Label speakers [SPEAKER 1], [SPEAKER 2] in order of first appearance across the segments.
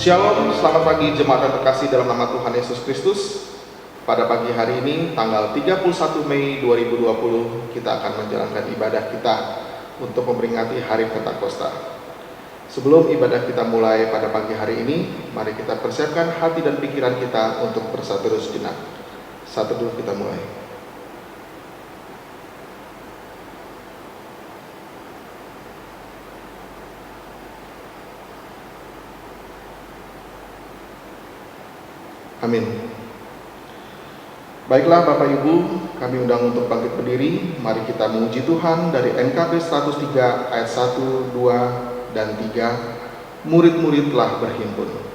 [SPEAKER 1] Shalom, selamat pagi jemaat yang terkasih dalam nama Tuhan Yesus Kristus. Pada pagi hari ini, tanggal 31 Mei 2020, kita akan menjalankan ibadah kita untuk memperingati Hari Pentakosta. Sebelum ibadah kita mulai pada pagi hari ini, mari kita persiapkan hati dan pikiran kita untuk bersatu sejenak. Satu dulu kita mulai. Amin. Baiklah Bapak Ibu, kami undang untuk bangkit berdiri. Mari kita memuji Tuhan dari NKB 103 ayat 1, 2, dan 3. Murid-murid telah berhimpun.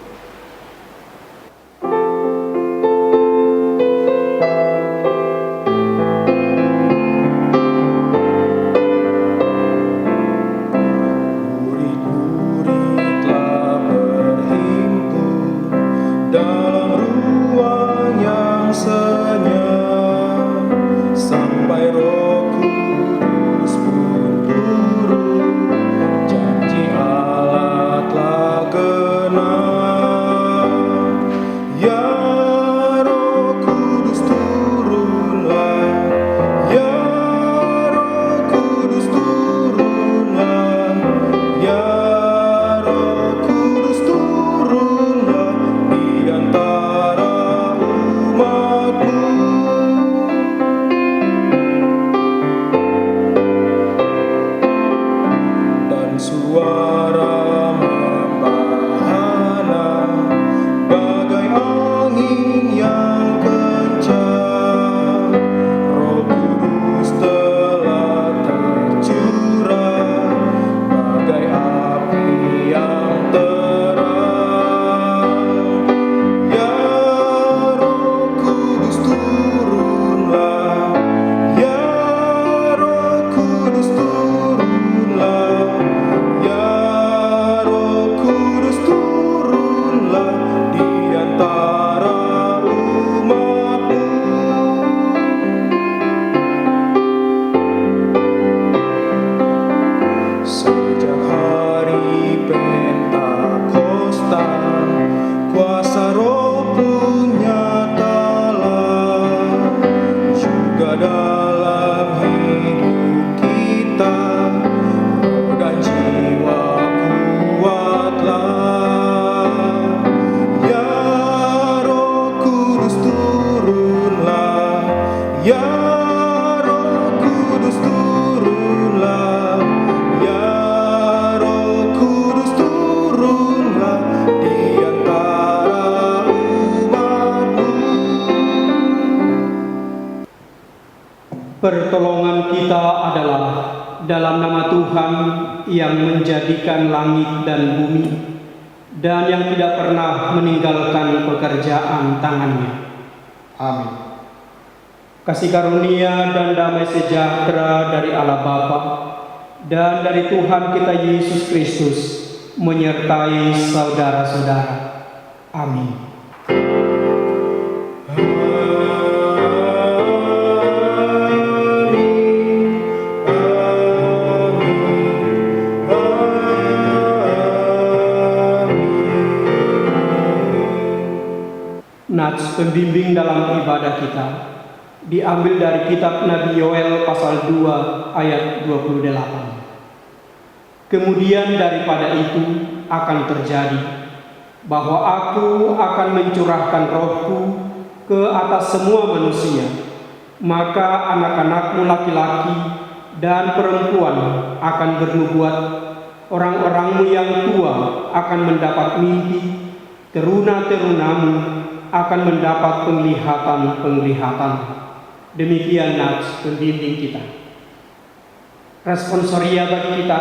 [SPEAKER 2] Pertolongan kita adalah dalam nama Tuhan yang menjadikan langit dan bumi dan yang tidak pernah meninggalkan pekerjaan tangannya.
[SPEAKER 1] Amin.
[SPEAKER 2] Kasih karunia dan damai sejahtera dari Allah Bapa dan dari Tuhan kita Yesus Kristus menyertai saudara-saudara. Amin. Nats pembimbing dalam ibadah kita diambil dari kitab Nabi Yoel pasal 2 ayat 28. Kemudian daripada itu akan terjadi bahwa aku akan mencurahkan rohku ke atas semua manusia, maka anak-anakmu laki-laki dan perempuan akan bernubuat, orang-orangmu yang tua akan mendapat mimpi, teruna-terunamu akan mendapat penglihatan-penglihatan. Demikian nats pembimbing kita. Responsoria bagi kita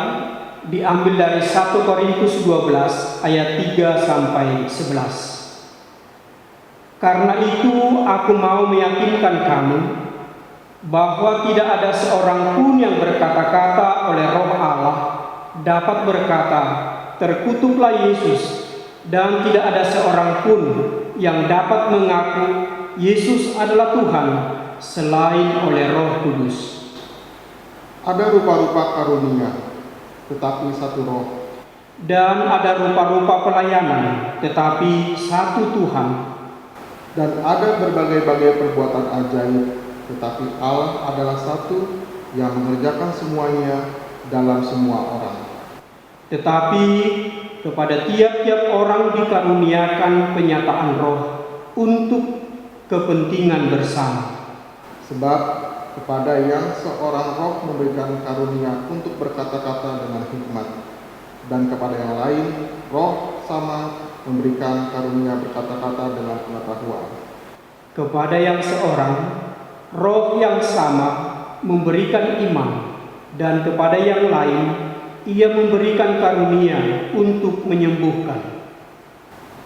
[SPEAKER 2] diambil dari 1 Korintus 12 ayat 3 sampai 11. Karena itu aku mau meyakinkan kamu bahwa tidak ada seorang pun yang berkata-kata oleh Roh Allah dapat berkata, terkutuklah Yesus, dan tidak ada seorang pun yang dapat mengaku Yesus adalah Tuhan selain oleh Roh Kudus.
[SPEAKER 1] Ada rupa-rupa karunia, tetapi satu Roh.
[SPEAKER 2] Dan ada rupa-rupa pelayanan, tetapi satu Tuhan.
[SPEAKER 1] Dan ada berbagai-bagai perbuatan ajaib, tetapi Allah adalah satu yang mengerjakan semuanya dalam semua orang.
[SPEAKER 2] Tetapi kepada tiap-tiap orang dikaruniakan penyataan roh untuk kepentingan bersama.
[SPEAKER 1] Sebab kepada yang seorang roh memberikan karunia untuk berkata-kata dengan hikmat, dan kepada yang lain roh sama memberikan karunia berkata-kata dengan pengetahuan.
[SPEAKER 2] Kepada yang seorang roh yang sama memberikan iman, dan kepada yang lain ia memberikan karunia untuk menyembuhkan.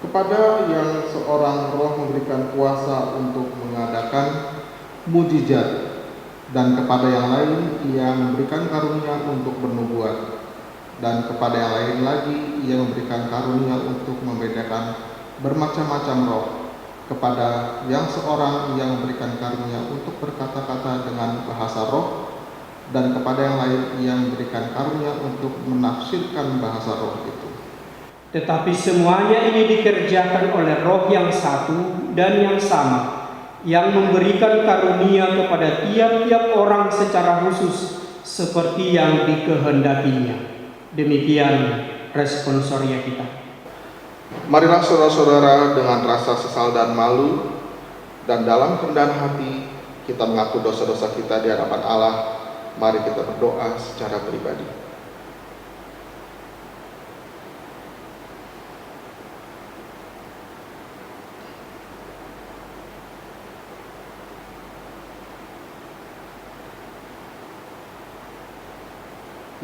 [SPEAKER 1] Kepada yang seorang roh memberikan kuasa untuk mengadakan mujizat, dan kepada yang lain ia memberikan karunia untuk bernubuat, dan kepada yang lain lagi ia memberikan karunia untuk membedakan bermacam-macam roh. Kepada yang seorang ia memberikan karunia untuk berkata-kata dengan bahasa roh, dan kepada yang lain ia memberikan karunia untuk menafsirkan bahasa roh itu.
[SPEAKER 2] Tetapi semuanya ini dikerjakan oleh roh yang satu dan yang sama, yang memberikan karunia kepada tiap-tiap orang secara khusus seperti yang dikehendakinya. Demikian responsoria kita.
[SPEAKER 1] Marilah saudara-saudara dengan rasa sesal dan malu dan dalam kerendahan hati kita mengaku dosa-dosa kita di hadapan Allah. Mari kita berdoa secara pribadi.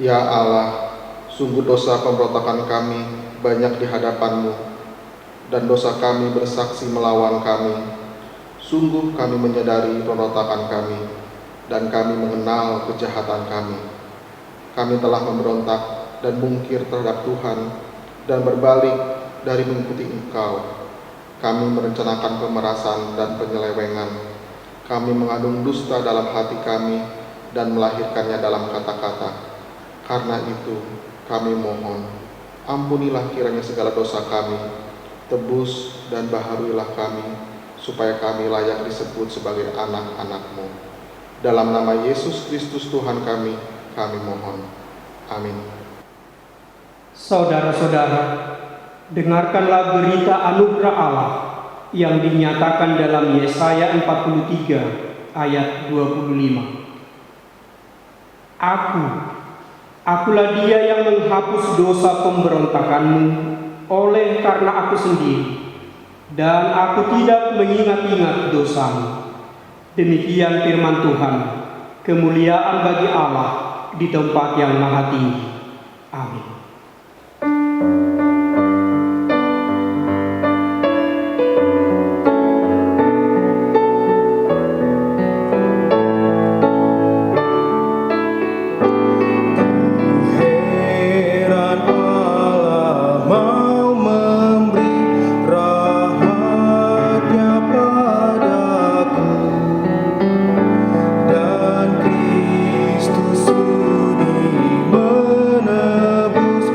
[SPEAKER 1] Ya Allah, sungguh dosa pemberontakan kami banyak di hadapan-Mu, dan dosa kami bersaksi melawan kami. Sungguh kami menyadari pemberontakan kami, dan kami mengenal kejahatan kami. Kami telah memberontak dan mungkir terhadap Tuhan, dan berbalik dari mengikuti Engkau. Kami merencanakan pemerasan dan penyelewengan. Kami mengandung dusta dalam hati kami, dan melahirkannya dalam kata-kata. Karena itu, kami mohon, ampunilah kiranya segala dosa kami, tebus dan baharuilah kami, supaya kami layak disebut sebagai anak-anak-Mu. Dalam nama Yesus Kristus Tuhan kami mohon. Amin.
[SPEAKER 2] Saudara-saudara, dengarkanlah berita anugerah Allah yang dinyatakan dalam Yesaya 43 ayat 25. Akulah dia yang menghapus dosa pemberontakanmu oleh karena aku sendiri, dan aku tidak mengingat-ingat dosamu. Demikian firman Tuhan. Kemuliaan bagi Allah di tempat yang maha tinggi. Amin.
[SPEAKER 3] Kristus sudi menebus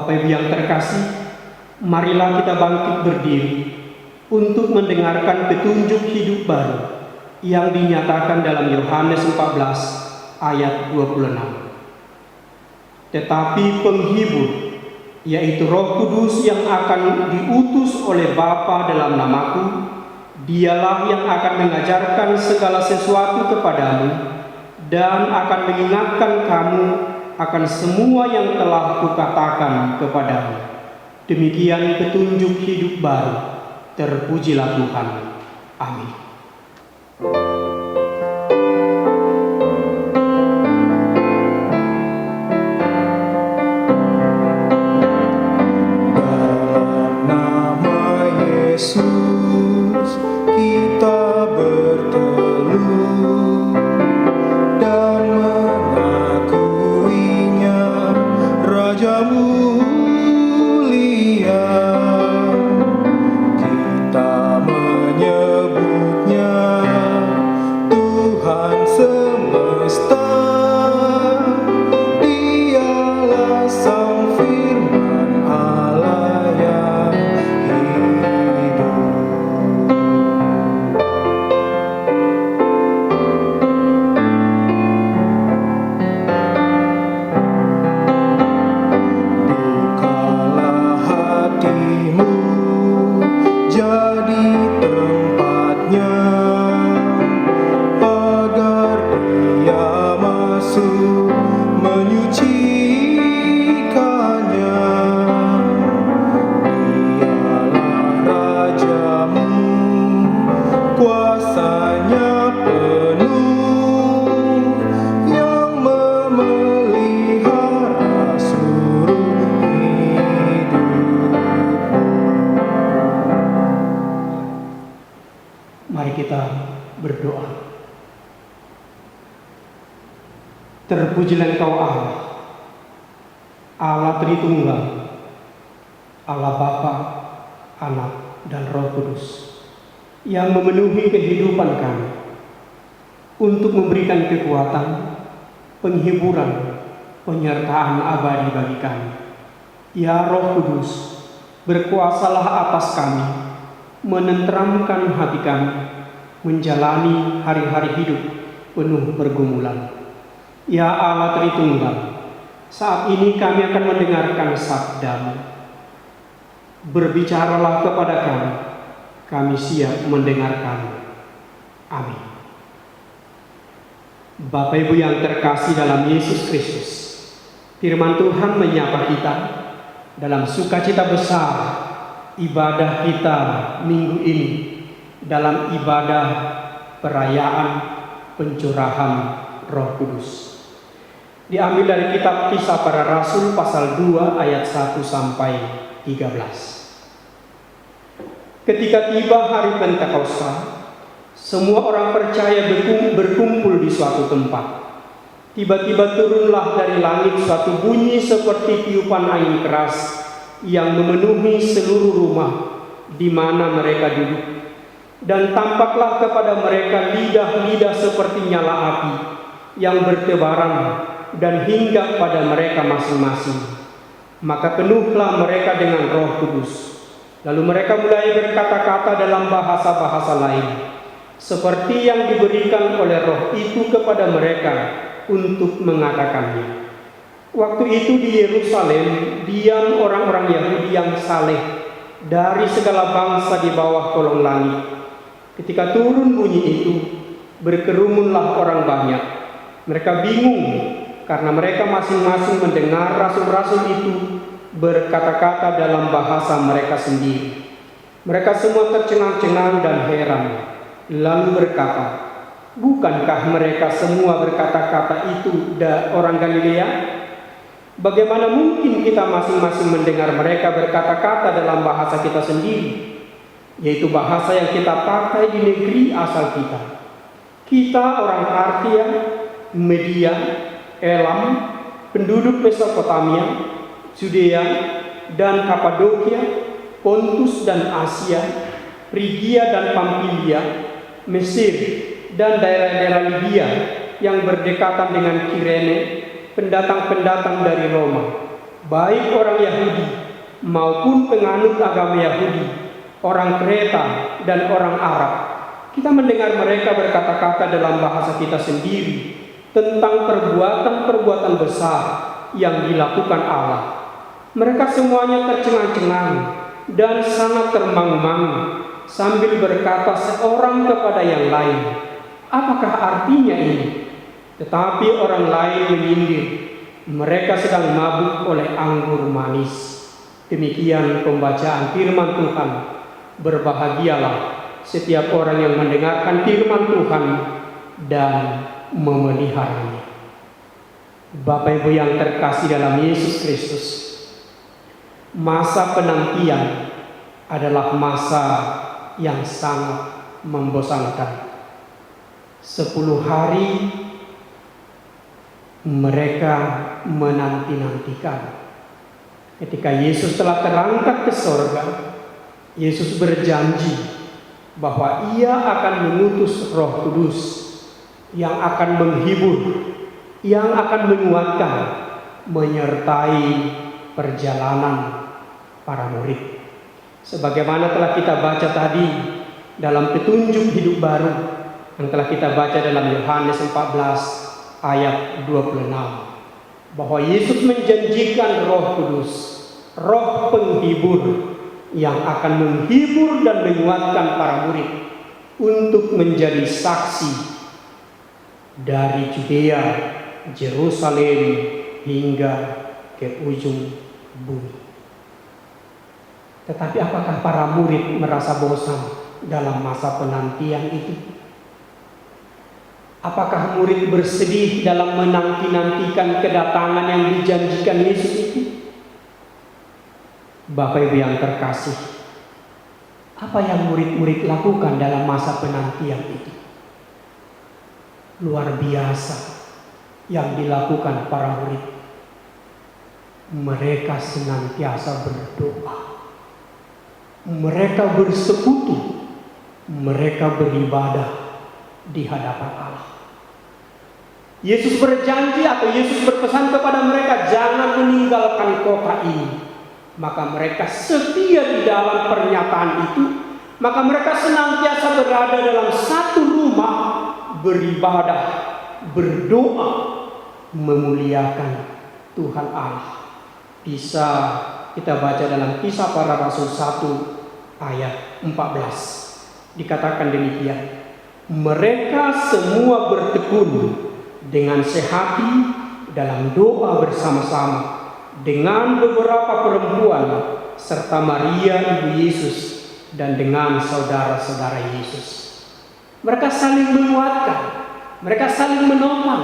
[SPEAKER 2] Bapak Ibu yang terkasih, marilah kita bangkit berdiri untuk mendengarkan petunjuk hidup baru yang dinyatakan dalam Yohanes 14 ayat 26. Tetapi penghibur, yaitu Roh Kudus yang akan diutus oleh Bapa dalam namaku, dialah yang akan mengajarkan segala sesuatu kepadamu dan akan mengingatkan kamu akan semua yang telah kukatakan kepadamu. Demikian petunjuk hidup baru. Terpujilah Tuhan. Amin.
[SPEAKER 3] Yesus, kita berteluh dan mengakuinya Raja mulia. Kita menyebutnya Tuhan semesta. Dialah Sang Firman Allah yang jadi tempatnya agar dia masuk menyucikannya. Dialah Rajamu, kuasanya penuh, yang memelihara seluruh hidupmu.
[SPEAKER 2] Mari kita berdoa. Terpujilah Engkau Allah, Allah Tritunggal, Allah Bapa, Anak, dan Roh Kudus, yang memenuhi kehidupan kami untuk memberikan kekuatan, penghiburan, penyertaan abadi bagi kami. Ya Roh Kudus, berkuasalah atas kami, menenteramkan hati kami, menjalani hari-hari hidup penuh pergumulan. Ya Allah Tritunggal, saat ini kami akan mendengarkan sabda-Mu. Berbicaralah kepada kami siap mendengarkan. Amin. Bapak Ibu yang terkasih dalam Yesus Kristus, firman Tuhan menyapa kita dalam sukacita besar ibadah kita minggu ini, dalam ibadah perayaan pencurahan Roh Kudus. Diambil dari kitab Kisah Para Rasul pasal 2 ayat 1 sampai 13. Ketika tiba hari Pentakosta, semua orang percaya berkumpul di suatu tempat. Tiba-tiba turunlah dari langit suatu bunyi seperti tiupan angin keras yang memenuhi seluruh rumah di mana mereka duduk. Dan tampaklah kepada mereka lidah-lidah seperti nyala api yang bertebaran dan hinggap pada mereka masing-masing. Maka penuhlah mereka dengan Roh Kudus. Lalu mereka mulai berkata-kata dalam bahasa-bahasa lain, seperti yang diberikan oleh Roh itu kepada mereka untuk mengatakannya. Waktu itu di Yerusalem diam orang-orang Yahudi yang saleh dari segala bangsa di bawah kolong langit. Ketika turun bunyi itu, berkerumunlah orang banyak. Mereka bingung karena mereka masing-masing mendengar rasul-rasul itu berkata-kata dalam bahasa mereka sendiri. Mereka semua tercengang-cengang dan heran, lalu berkata, "Bukankah mereka semua berkata-kata itu orang Galilea? Bagaimana mungkin kita masing-masing mendengar mereka berkata-kata dalam bahasa kita sendiri, yaitu bahasa yang kita pakai di negeri asal kita? Kita orang Partia, Media, Elam, penduduk Mesopotamia, Judea dan Kapadokia, Pontus dan Asia, Frigia dan Pamfilia, Mesir dan daerah-daerah Libya yang berdekatan dengan Kirene, pendatang-pendatang dari Roma, baik orang Yahudi maupun penganut agama Yahudi, orang Kreta dan orang Arab. Kita mendengar mereka berkata-kata dalam bahasa kita sendiri tentang perbuatan-perbuatan besar yang dilakukan Allah. Mereka semuanya tercengang-cengang dan sangat termangu-mangu sambil berkata seorang kepada yang lain, "Apakah artinya ini?" Tetapi orang lain menyindir, "Mereka sedang mabuk oleh anggur manis." Demikian pembacaan firman Tuhan. Berbahagialah setiap orang yang mendengarkan firman Tuhan dan memeliharanya. Bapak Ibu yang terkasih dalam Yesus Kristus, masa penantian adalah masa yang sangat membosankan. 10 hari mereka menanti-nantikan. Ketika Yesus telah terangkat ke sorga, Yesus berjanji bahwa Ia akan mengutus Roh Kudus yang akan menghibur, yang akan menguatkan, menyertai perjalanan para murid. Sebagaimana telah kita baca tadi dalam petunjuk hidup baru yang telah kita baca dalam Yohanes 14 ayat 26, bahwa Yesus menjanjikan Roh Kudus, Roh penghibur yang akan menghibur dan menguatkan para murid untuk menjadi saksi dari Judea, Yerusalem hingga ke ujung bumi. Tetapi apakah para murid merasa bosan dalam masa penantian itu? Apakah murid bersedih dalam menanti-nantikan kedatangan yang dijanjikan Yesus itu? Bapak Ibu yang terkasih, apa yang murid-murid lakukan dalam masa penantian itu? Luar biasa yang dilakukan para murid. Mereka senantiasa berdoa. Mereka bersekutu. Mereka beribadah di hadapan Allah. Yesus berjanji atau Yesus berpesan kepada mereka, jangan meninggalkan kota ini. Maka mereka setia di dalam pernyataan itu. Maka mereka senantiasa berada dalam satu rumah, beribadah, berdoa, memuliakan Tuhan Allah. Bisa kita baca dalam Kisah Para Rasul 1 ayat 14. Dikatakan demikian, mereka semua bertekun dengan sehati dalam doa bersama-sama dengan beberapa perempuan serta Maria ibu Yesus dan dengan saudara-saudara Yesus. Mereka saling menguatkan, mereka saling menopang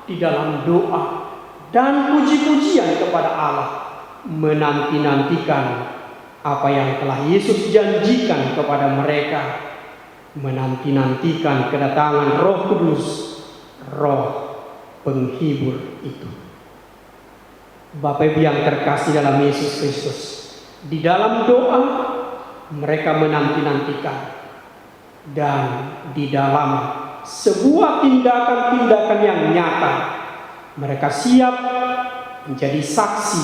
[SPEAKER 2] di dalam doa dan puji-pujian kepada Allah, menanti-nantikan apa yang telah Yesus janjikan kepada mereka, menanti-nantikan kedatangan Roh Kudus, Roh penghibur itu. Bapak Ibu yang terkasih dalam Yesus Kristus, di dalam doa mereka menanti-nantikan, dan di dalam sebuah tindakan-tindakan yang nyata mereka siap menjadi saksi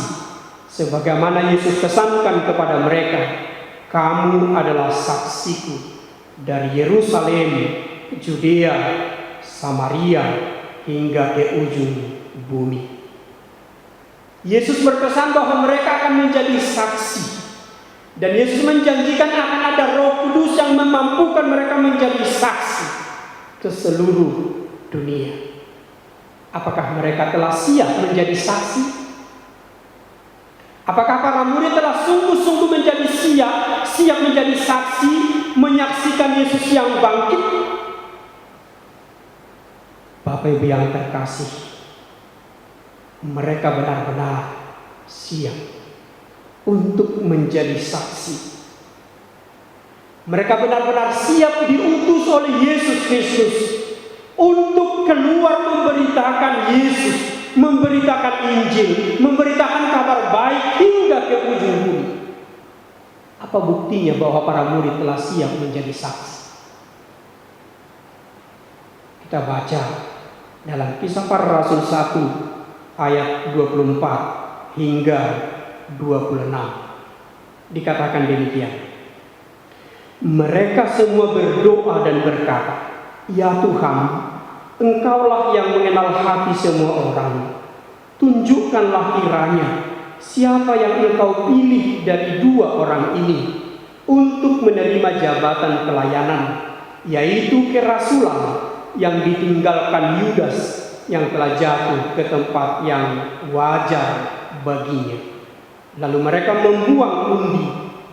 [SPEAKER 2] sebagaimana Yesus pesankan kepada mereka, kamu adalah saksiku dari Yerusalem, Judea, Samaria hingga ke ujung bumi. Yesus berpesan bahwa mereka akan menjadi saksi. Dan Yesus menjanjikan akan ada Roh Kudus yang memampukan mereka menjadi saksi ke seluruh dunia. Apakah mereka telah siap menjadi saksi? Apakah para murid telah sungguh-sungguh menjadi siap menjadi saksi, menyaksikan Yesus yang bangkit? Bapak Ibu yang terkasih, mereka benar-benar siap untuk menjadi saksi. Mereka benar-benar siap diutus oleh Yesus Kristus untuk keluar memberitakan Yesus, memberitakan Injil, memberitakan kabar baik hingga ke ujung bumi. Apa buktinya bahwa para murid telah siap menjadi saksi? Kita baca dalam Kisah Para Rasul 1 ayat 24 hingga 26. Dikatakan demikian. Mereka semua berdoa dan berkata, "Ya Tuhan, Engkaulah yang mengenal hati semua orang. Tunjukkanlah kiranya siapa yang Engkau pilih dari dua orang ini untuk menerima jabatan pelayanan, yaitu kerasulan yang ditinggalkan Yudas yang telah jatuh ke tempat yang wajar baginya." Lalu mereka membuang undi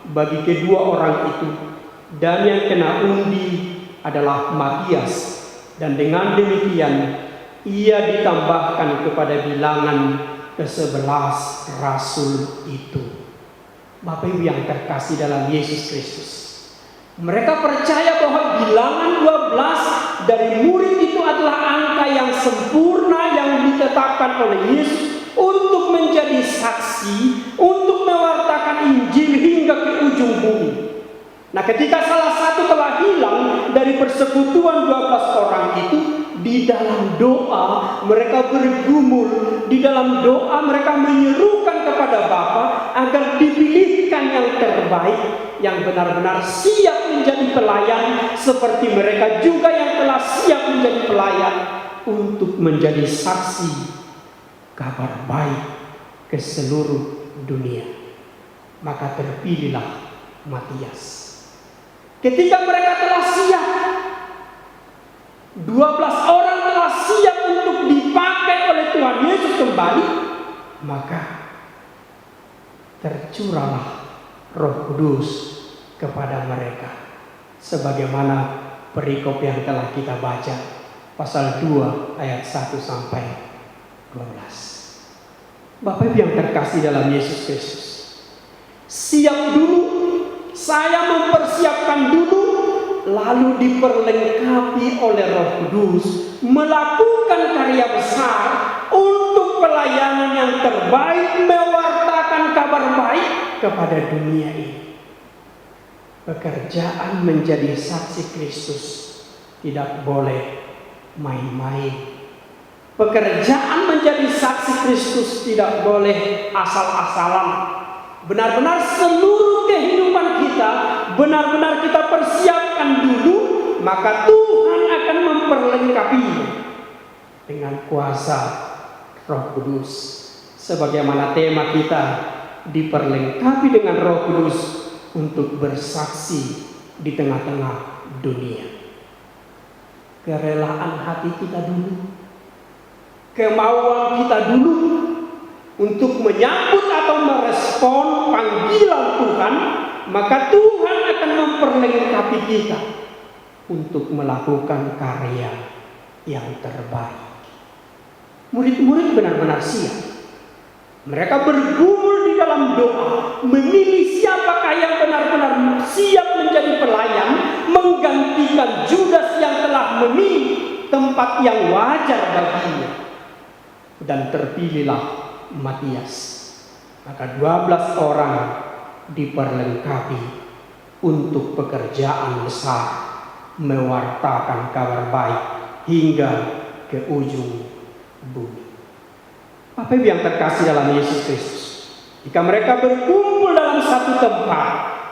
[SPEAKER 2] bagi kedua orang itu, dan yang kena undi adalah Matias, dan dengan demikian ia ditambahkan kepada bilangan ke-11 rasul itu. Bapak Ibu yang terkasih dalam Yesus Kristus, mereka percaya bahwa bilangan 12 dari murid itu adalah angka yang sempurna yang ditetapkan oleh Yesus untuk menjadi saksi, untuk mewartakan Injil hingga ke ujung bumi. Nah, ketika salah satu telah hilang dari persekutuan 12 orang itu, di dalam doa mereka bergumul, di dalam doa mereka menyerukan kepada Bapa agar dipilihkan yang terbaik, yang benar-benar siap menjadi pelayan, seperti mereka juga yang telah siap menjadi pelayan untuk menjadi saksi kabar baik ke seluruh dunia. Maka terpilihlah Matias. Ketika mereka telah siap, 12 orang telah siap untuk dipakai oleh Tuhan Yesus kembali, maka tercurahlah Roh Kudus kepada mereka, sebagaimana perikop yang telah kita baca, pasal 2 ayat 1 sampai 12. Bapak Ibu yang terkasih dalam Yesus Kristus, siap dulu, saya mempersiapkan dulu, lalu diperlengkapi oleh Roh Kudus, melakukan karya besar untuk pelayanan yang terbaik, mewartakan kabar baik kepada dunia ini. Pekerjaan menjadi saksi Kristus tidak boleh main-main. Pekerjaan menjadi saksi Kristus tidak boleh asal-asalan. Benar-benar seluruh kehidupan kita, benar-benar kita persiapkan dulu, maka Tuhan akan memperlengkapinya dengan kuasa Roh Kudus. Sebagaimana tema kita, diperlengkapi dengan Roh Kudus untuk bersaksi di tengah-tengah dunia. Kerelaan hati kita dulu, kemauan kita dulu untuk menyambut atau merespon panggilan Tuhan, maka Tuhan akan memperlengkapi kita untuk melakukan karya yang terbaik. Murid-murid benar-benar siap. Mereka bergumul di dalam doa, memilih siapakah yang benar-benar siap menjadi pelayan, menggantikan Judas yang telah memilih tempat yang wajar baginya. Dan terpilihlah Matias. Maka 12 orang diperlengkapi untuk pekerjaan besar, mewartakan kabar baik hingga ke ujung bumi. Apa yang terkasih dalam Yesus Kristus, jika mereka berkumpul dalam satu tempat,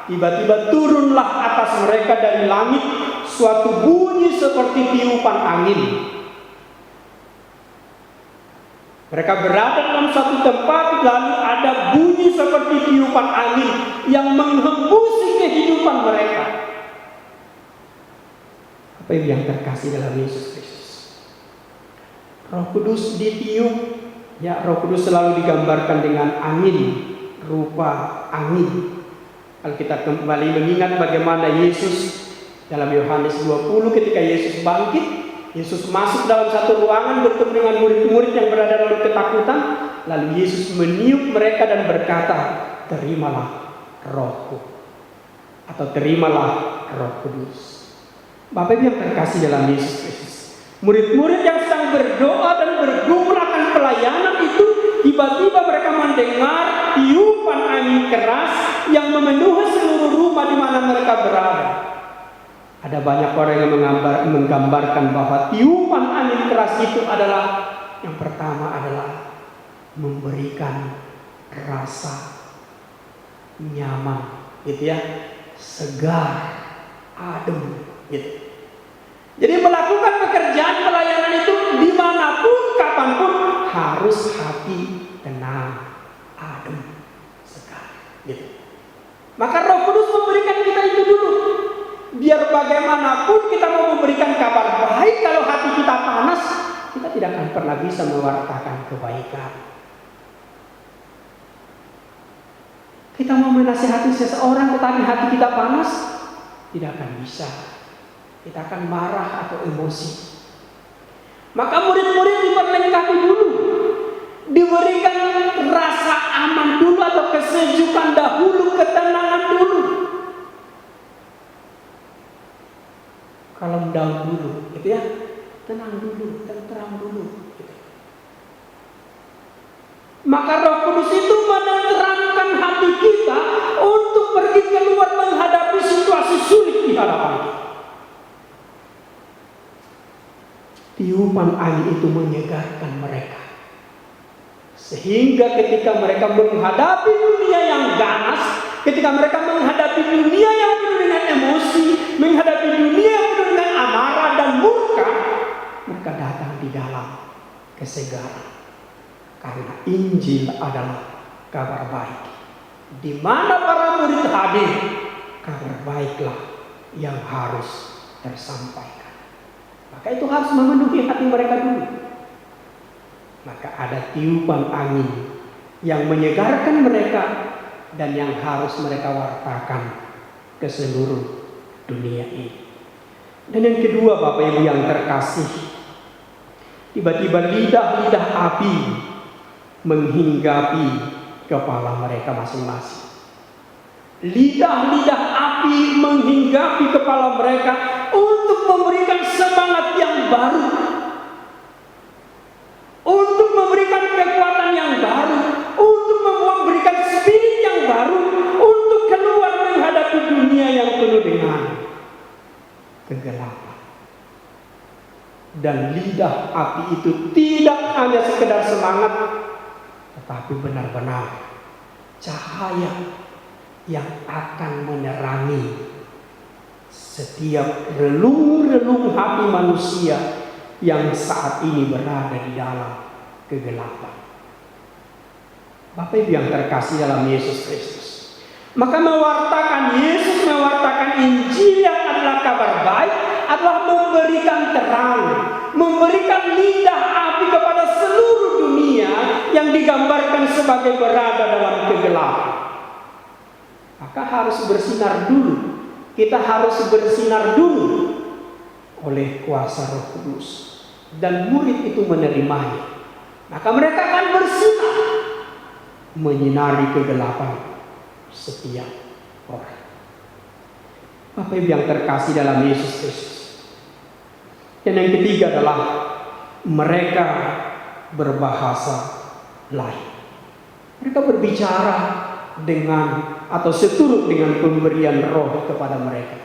[SPEAKER 2] tiba-tiba turunlah atas mereka dari langit suatu bunyi seperti tiupan angin. Mereka berada dalam satu tempat, lalu ada bunyi seperti tiupan angin yang menghembusi kehidupan mereka. Apa yang terkasih dalam Yesus Kristus, Roh Kudus ditiup. Ya, Roh Kudus selalu digambarkan dengan angin, rupa angin. Kalau kita kembali mengingat bagaimana Yesus dalam Yohanes 20, ketika Yesus bangkit, Yesus masuk dalam satu ruangan bertemu dengan murid-murid yang berada dalam ketakutan. Lalu Yesus meniup mereka dan berkata, "Terimalah Rohku," atau "Terimalah Roh Kudus." Bapak Ibu yang terkasih dalam Yesus Kristus, murid-murid yang sedang berdoa dan bergumul akan pelayanan itu, tiba-tiba mereka mendengar tiupan angin keras yang memenuhi seluruh rumah di mana mereka berada. Ada banyak orang yang menggambarkan bahwa tiupan angin keras itu adalah, yang pertama adalah memberikan rasa nyaman, gitu ya, segar, adem, gitu. Jadi melakukan pekerjaan pelayanan itu dimanapun, kapanpun harus hati tenang, adem, segar, gitu. Maka Roh Kudus memberikan kita itu dulu. Biar bagaimanapun kita mau memberikan kabar baik, kalau hati kita panas, kita tidak akan pernah bisa mewartakan kebaikan. Kita mau menasihati seseorang tetapi hati kita panas, tidak akan bisa. Kita akan marah atau emosi. Maka murid-murid diperlengkapi dulu, diberikan rasa aman dulu atau kesejukan dahulu, ketenangan dulu, kalem down dulu, gitu ya, tenang dulu, tenteram dulu, gitu. Maka Roh Kudus itu menerangkan hati kita untuk pergi keluar menghadapi situasi sulit di hadapan kita. Tiupan angin itu menyegarkan mereka, sehingga ketika mereka menghadapi dunia yang ganas, ketika mereka menghadapi dunia yang penuh dengan emosi, menghadapi dunia yang penuh dengan amarah dan murka, mereka datang di dalam kesegaran. Karena Injil adalah kabar baik. Di mana para murid hadir, kabar baiklah yang harus tersampaikan. Maka itu harus memenuhi hati mereka dulu. Maka ada tiupan angin yang menyegarkan mereka dan yang harus mereka wartakan ke seluruh dunia ini. Dan yang kedua, Bapak Ibu yang terkasih, tiba-tiba lidah-lidah api menghinggapi kepala mereka masing-masing. Lidah-lidah api menghinggapi kepala mereka untuk memberikan semangat yang baru, untuk memberikan kekuatan yang baru, untuk memberikan spirit yang baru, untuk keluar menghadapi dunia yang penuh dengan kegelapan. Dan lidah api itu tidak hanya sekedar semangat, tetapi benar-benar cahaya yang akan menerangi setiap relung-relung hati manusia yang saat ini berada di dalam kegelapan. Bapak Ibu yang terkasih dalam Yesus Kristus, maka mewartakan Yesus, mewartakan Injil yang adalah kabar baik, adalah memberikan terang, memberikan lidah api kepada seluruh dunia yang digambarkan sebagai berada dalam kegelapan. Maka harus bersinar dulu. Kita harus bersinar dulu oleh kuasa Roh Kudus. Dan murid itu menerimanya. Maka mereka akan bersinar, menyinari kegelapan setiap orang. Bapak Ibu yang terkasih dalam Yesus Kristus. Dan yang ketiga adalah mereka berbahasa lain. Mereka berbicara dengan atau seturut dengan pemberian Roh kepada mereka.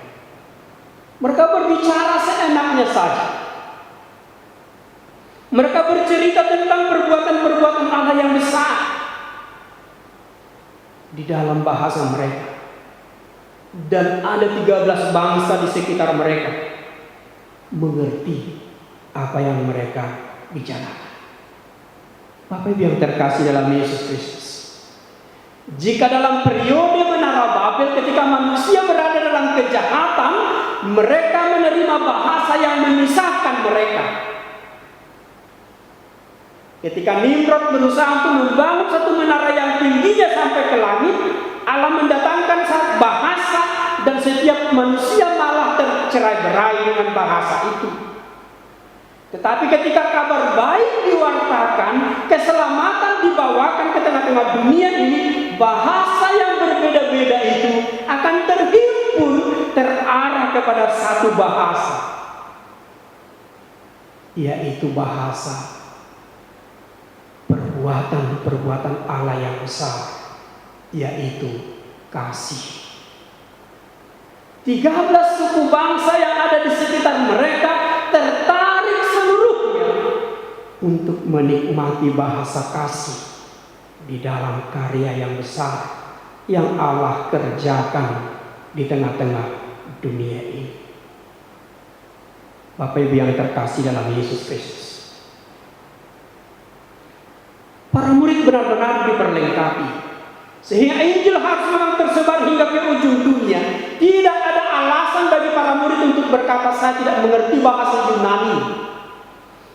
[SPEAKER 2] Mereka berbicara seenaknya saja. Mereka bercerita tentang perbuatan-perbuatan Allah yang besar di dalam bahasa mereka. Dan ada 13 bangsa di sekitar mereka mengerti apa yang mereka bicarakan. Bapak Ibu yang terkasih dalam Yesus Kristus, jika dalam periode Menara Babel ketika manusia berada dalam kejahatan, mereka menerima bahasa yang memisahkan mereka. Ketika Nimrod berusaha untuk membangun satu menara yang tingginya sampai ke langit, Allah mendatangkan satu bahasa dan setiap manusia malah tercerai-berai dengan bahasa itu. Tetapi ketika kabar baik diwartakan, keselamatan dibawakan ke tengah-tengah dunia ini, bahasa yang berbeda-beda itu akan terhimpun, terarah kepada satu bahasa, yaitu bahasa perbuatan-perbuatan Allah yang besar, yaitu kasih. 13 suku bangsa yang ada di sekitar mereka tertarik seluruhnya untuk menikmati bahasa kasih di dalam karya yang besar yang Allah kerjakan di tengah-tengah dunia ini. Bapak Ibu yang terkasih dalam Yesus Kristus, para murid benar-benar diperlengkapi sehingga Injil harus memang tersebar hingga ke ujung dunia. Tidak ada alasan bagi para murid untuk berkata, saya tidak mengerti bahasa Yunani,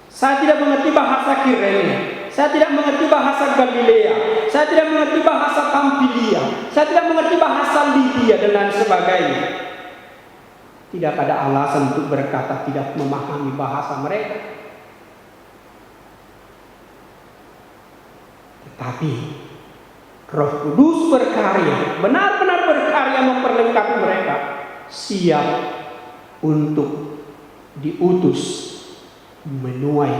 [SPEAKER 2] saya tidak mengerti bahasa Kirene, saya tidak mengerti bahasa Galilea, saya tidak mengerti bahasa Pamfilia, saya tidak mengerti bahasa Libya dan lain sebagainya. Tidak ada alasan untuk berkata tidak memahami bahasa mereka. Tetapi Roh Kudus berkarya, benar-benar berkarya memperlengkapi mereka, siap untuk diutus menuai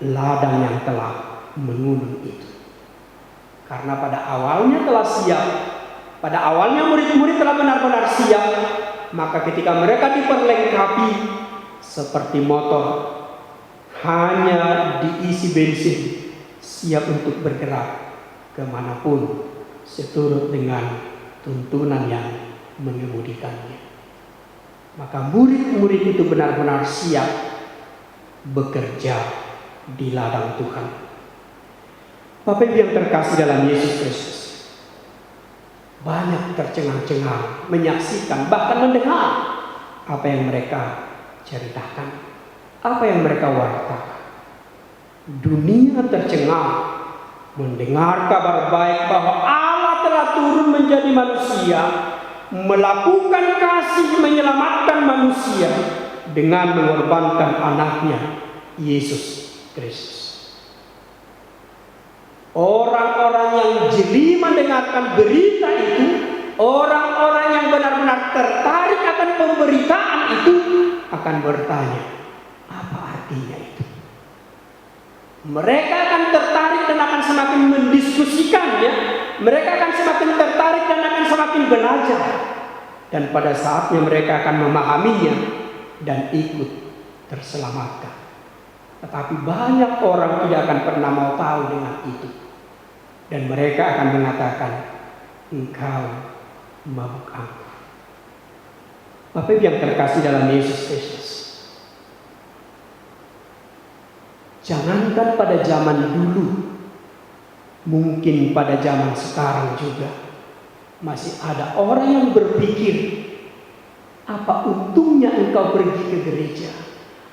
[SPEAKER 2] ladang yang telah mengundung itu. Karena pada awalnya telah siap, pada awalnya murid-murid telah benar-benar siap, maka ketika mereka diperlengkapi seperti motor, hanya diisi bensin, siap untuk bergerak kemanapun seturut dengan tuntunan yang mengemudikannya. Maka murid-murid itu benar-benar siap bekerja di ladang Tuhan. Bapak Ibu yang terkasih dalam Yesus Kristus, banyak tercengang-cengang menyaksikan bahkan mendengar apa yang mereka ceritakan, apa yang mereka wartakan. Dunia tercengang mendengar kabar baik bahwa Allah telah turun menjadi manusia, melakukan kasih menyelamatkan manusia dengan mengorbankan anaknya Yesus Kristus. Orang-orang yang jeli mendengarkan berita itu, orang-orang yang benar-benar tertarik akan pemberitaan itu akan bertanya, apa artinya itu? Mereka akan tertarik dan akan semakin mendiskusikannya. Mereka akan semakin tertarik dan akan semakin belajar. Dan pada saatnya mereka akan memahaminya dan ikut terselamatkan. Tetapi banyak orang tidak akan pernah mau tahu dengan itu. Dan mereka akan mengatakan, engkau mabuk anggur. Bapak Ibu yang terkasih dalam Yesus Kristus, jangankan pada zaman dulu, mungkin pada zaman sekarang juga masih ada orang yang berpikir, apa untungnya engkau pergi ke gereja?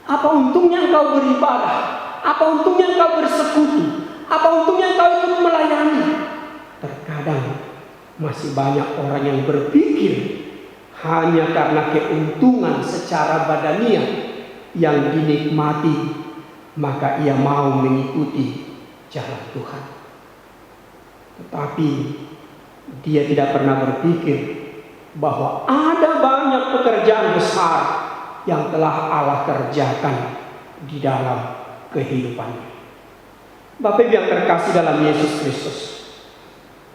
[SPEAKER 2] Apa untungnya engkau beribadah? Apa untungnya engkau bersekutu? Apa untungnya engkau ikut melayani? Terkadang masih banyak orang yang berpikir hanya karena keuntungan secara badaniah yang dinikmati, maka ia mau mengikuti jalan Tuhan. Tetapi dia tidak pernah berpikir bahwa ada banyak pekerjaan besar yang telah Allah kerjakan di dalam kehidupannya. Bapak Ibu yang terkasih dalam Yesus Kristus,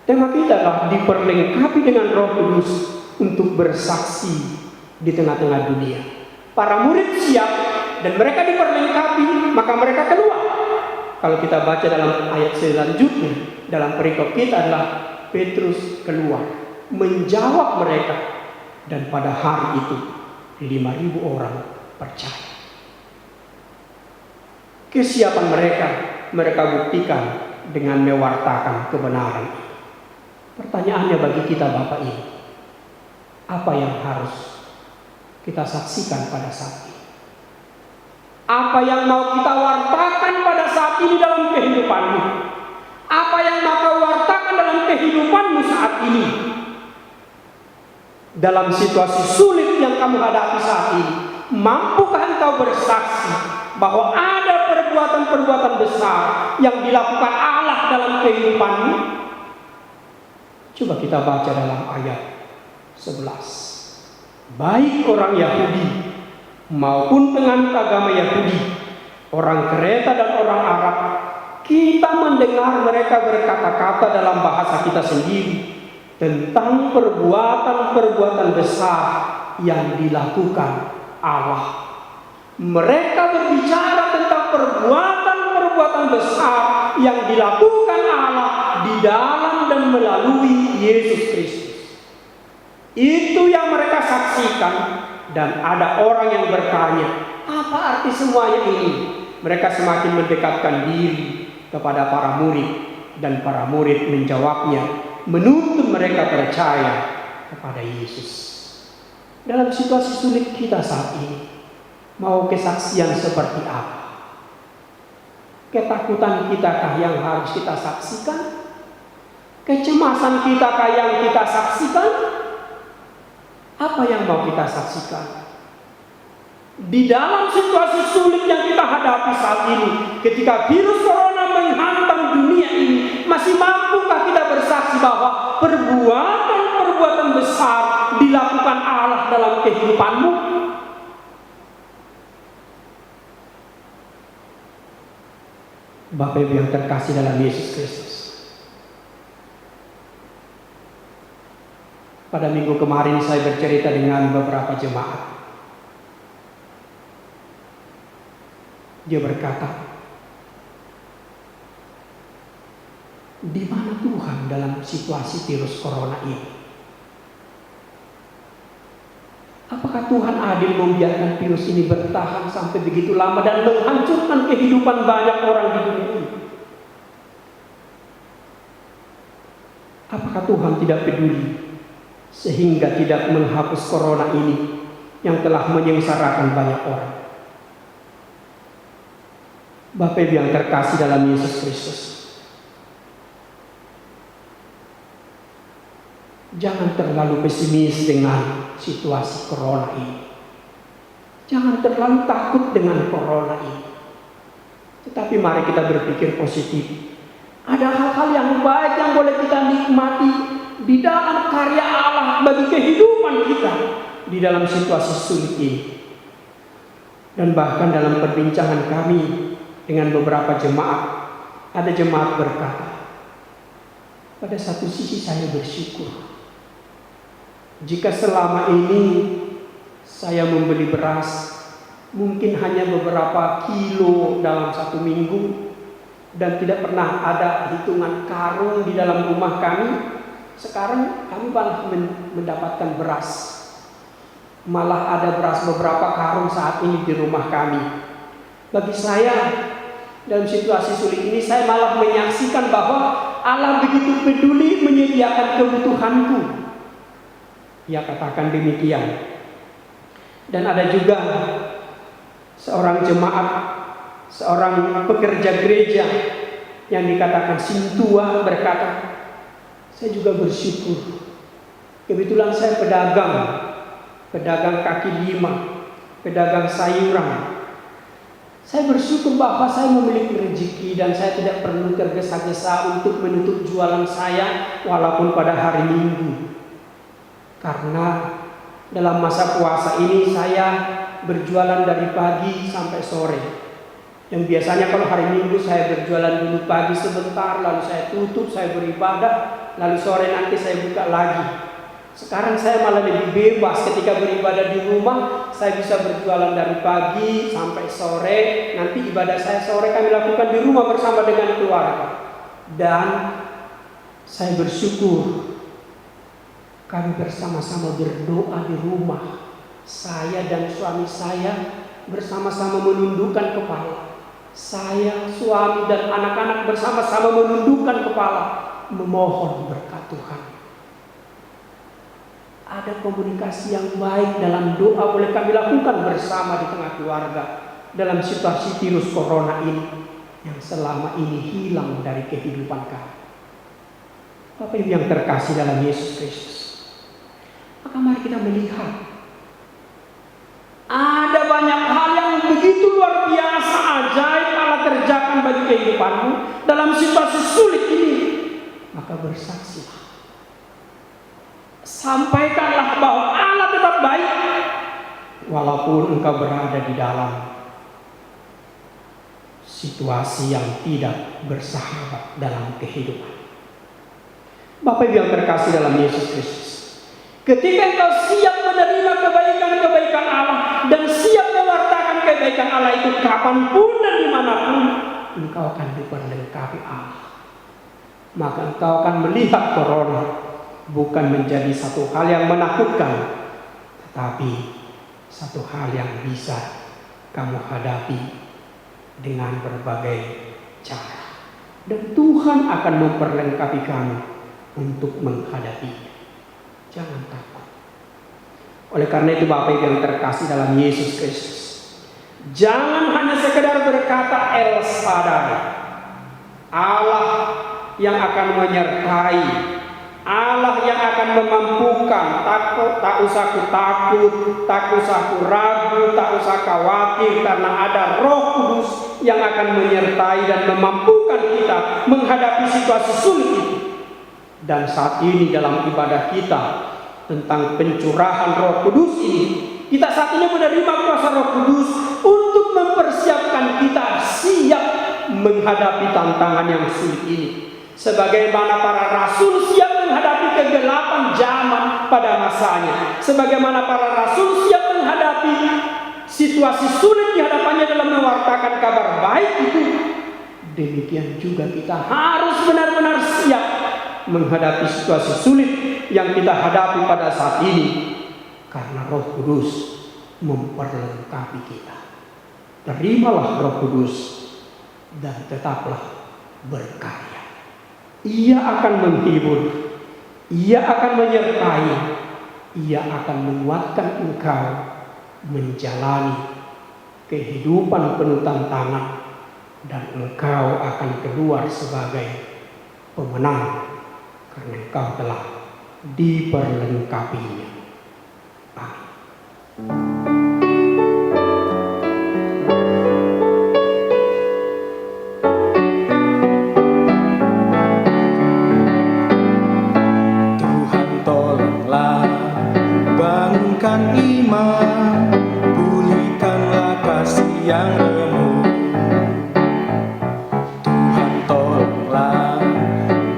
[SPEAKER 2] tema kita adalah diperlengkapi dengan Roh Kudus untuk bersaksi di tengah-tengah dunia. Para murid siap dan mereka diperlengkapi, maka mereka keluar. Kalau kita baca dalam ayat selanjutnya, dalam perikop kita adalah Petrus keluar menjawab mereka, dan pada hari itu 5.000 orang percaya. Kesiapan mereka buktikan dengan mewartakan kebenaran. Pertanyaannya bagi kita Bapak Ibu, apa yang harus kita saksikan pada saat ini? Apa yang mau kita wartakan pada saat ini dalam kehidupanmu? Apa yang mau kau wartakan dalam kehidupanmu saat ini? Dalam situasi sulit yang kamu hadapi saat ini, mampukah engkau bersaksi bahwa ada perbuatan-perbuatan besar yang dilakukan Allah dalam kehidupanmu? Coba kita baca dalam ayat 11. Baik orang Yahudi maupun penganut agama Yahudi, orang Kreta dan orang Arab, kita mendengar mereka berkata-kata dalam bahasa kita sendiri tentang perbuatan-perbuatan besar yang dilakukan Allah. Mereka berbicara tentang perbuatan-perbuatan perbuatan besar yang dilakukan Allah di dalam dan melalui Yesus Kristus. Itu yang mereka saksikan, dan ada orang yang bertanya, apa arti semuanya ini? Mereka semakin mendekatkan diri kepada para murid, dan para murid menjawabnya, menuntut mereka percaya kepada Yesus. Dalam situasi sulit kita saat ini, mau kesaksian seperti apa? Ketakutan kitakah yang harus kita saksikan? Kecemasan kitakah yang kita saksikan? Apa yang mau kita saksikan? Di dalam situasi sulit yang kita hadapi saat ini, ketika virus corona menghantam dunia ini, masih mampukah kita bersaksi bahwa perbuatan besar dilakukan Allah dalam kehidupanmu? Bapak Ibu yang terkasih dalam Yesus Kristus, pada minggu kemarin saya bercerita dengan beberapa jemaat. Dia berkata, di mana Tuhan dalam situasi virus corona ini? Apakah Tuhan adil membiarkan virus ini bertahan sampai begitu lama dan menghancurkan kehidupan banyak orang di dunia ini? Apakah Tuhan tidak peduli sehingga tidak menghapus corona ini yang telah menyengsarakan banyak orang? Bapak Ibu yang terkasih dalam Yesus Kristus, jangan terlalu pesimis dengan situasi corona ini. Jangan terlalu takut dengan corona ini. Tetapi mari kita berpikir positif. Ada hal-hal yang baik yang boleh kita nikmati di dalam karya Allah bagi kehidupan kita di dalam situasi sulit ini. Dan bahkan dalam perbincangan kami dengan beberapa jemaat, ada jemaat berkata, pada satu sisi saya bersyukur jika selama ini saya membeli beras mungkin hanya beberapa kilo dalam satu minggu dan tidak pernah ada hitungan karung di dalam rumah kami. Sekarang kami malah mendapatkan beras, malah ada beras beberapa karung saat ini di rumah kami. Bagi saya dalam situasi sulit ini, saya malah menyaksikan bahwa Allah begitu peduli menyediakan kebutuhanku. Ia katakan demikian. Dan ada juga seorang jemaat, seorang pekerja gereja yang dikatakan Sintua berkata, saya juga bersyukur. Kebetulan saya pedagang kaki lima, pedagang sayuran. Saya bersyukur bahwa saya memiliki rezeki dan saya tidak perlu tergesa-gesa untuk menutup jualan saya walaupun pada hari Minggu. Karena dalam masa puasa ini saya berjualan dari pagi sampai sore. Yang biasanya kalau hari Minggu saya berjualan dulu pagi sebentar, lalu saya tutup, saya beribadah, lalu sore nanti saya buka lagi. Sekarang saya malah lebih bebas ketika beribadah di rumah. Saya bisa berjualan dari pagi sampai sore. Nanti ibadah saya sore kami lakukan di rumah bersama dengan keluarga. Dan saya bersyukur kami bersama-sama berdoa di rumah. Saya dan suami saya bersama-sama menundukkan kepala. Saya, suami dan anak-anak bersama-sama menundukkan kepala, memohon berkat Tuhan. Ada komunikasi yang baik dalam doa boleh kami lakukan bersama di tengah keluarga dalam situasi virus corona ini yang selama ini hilang dari kehidupan kami. Bapak Ibu yang terkasih dalam Yesus Kristus, maka mari kita melihat ada banyak hal yang begitu luar biasa, ajaib Allah kerjakan bagi kehidupanmu dalam situasi sulit ini. Maka bersaksilah. Sampaikanlah bahwa Allah tetap baik walaupun engkau berada di dalam situasi yang tidak bersahabat dalam kehidupan. Bapak Ibu yang terkasih dalam Yesus Kristus, ketika engkau siap menerima kebaikan-kebaikan Allah dan siap mewartakan kebaikan Allah itu kapanpun dan dimanapun, engkau akan diperlengkapi Allah. Maka engkau akan melihat corona bukan menjadi satu hal yang menakutkan, tetapi satu hal yang bisa kamu hadapi dengan berbagai cara. Dan Tuhan akan memperlengkapi kamu untuk menghadapinya. Jangan takut. Oleh karena itu Bapak Ibu yang terkasih dalam Yesus Kristus, jangan hanya sekedar berkata El Shaddai, Allah yang akan menyertai, Allah yang akan memampukan. Tak usah ku takut, tak usah ku ragu, tak usah khawatir, karena ada Roh Kudus yang akan menyertai dan memampukan kita menghadapi situasi sulit itu. Dan saat ini dalam ibadah kita tentang pencurahan Roh Kudus ini, kita saat ini menerima kuasa Roh Kudus untuk mempersiapkan kita siap menghadapi tantangan yang sulit ini. Sebagaimana para rasul siap menghadapi kegelapan zaman pada masanya, sebagaimana para rasul siap menghadapi situasi sulit di hadapannya dalam mewartakan kabar baik itu, demikian juga kita harus benar-benar siap menghadapi situasi sulit yang kita hadapi pada saat ini, karena Roh Kudus memperlengkapi kita. Terimalah Roh Kudus dan tetaplah berkarya. Ia akan menghibur, Ia akan menyertai, Ia akan menguatkan engkau menjalani kehidupan penuh tantangan, dan engkau akan keluar sebagai pemenang karena engkau telah diperlengkapinya. Amin.
[SPEAKER 3] Bangunkan iman, pulihkanlah kasih yang remuk. Tuhan tolonglah,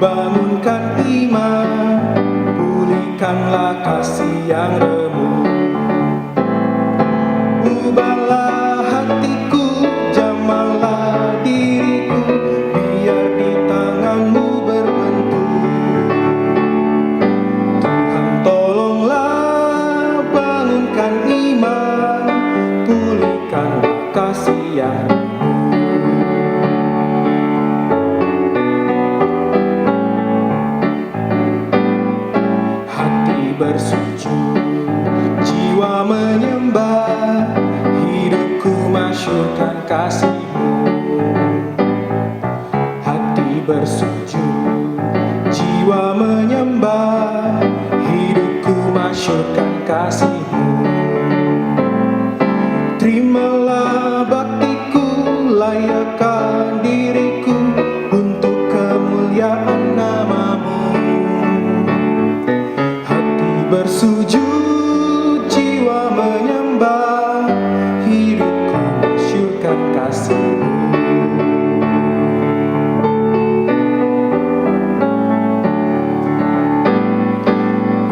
[SPEAKER 3] bangunkan iman, pulihkanlah kasih yang remuk. Ubahlah hatiku, jamahlah diriku, biar di tanganmu berbentuk. Tuhan tolonglah, bangunkan iman, pulihkanlah kasih yang hati bersujud, jiwa menyembah, hidupku masyurkan kasih-Mu. Hati bersujud, jiwa menyembah, hidupku masyurkan kasih-Mu. Terimalah baktiku, layakkan diriku untuk kemuliaan nama-Mu. Hati bersujud, jiwa menyembah, hidupku masyurkan kasih-Mu.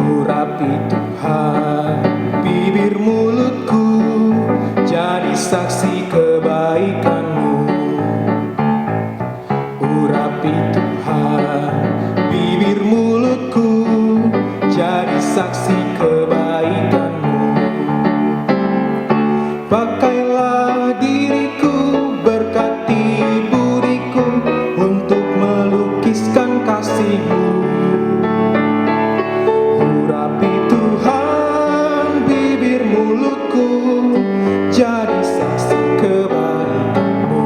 [SPEAKER 3] Urapi Tuhan bibir mulutku, jadi saksi kebaikan-Mu. Urapi Tuhan bibir mulutku, jadi saksi kebaikan-Mu. Pakailah diriku, berkati budiku, untuk melukiskan kasih-Mu. Urapi Tuhan bibir mulutku, jadi saksi kebaikan-Mu.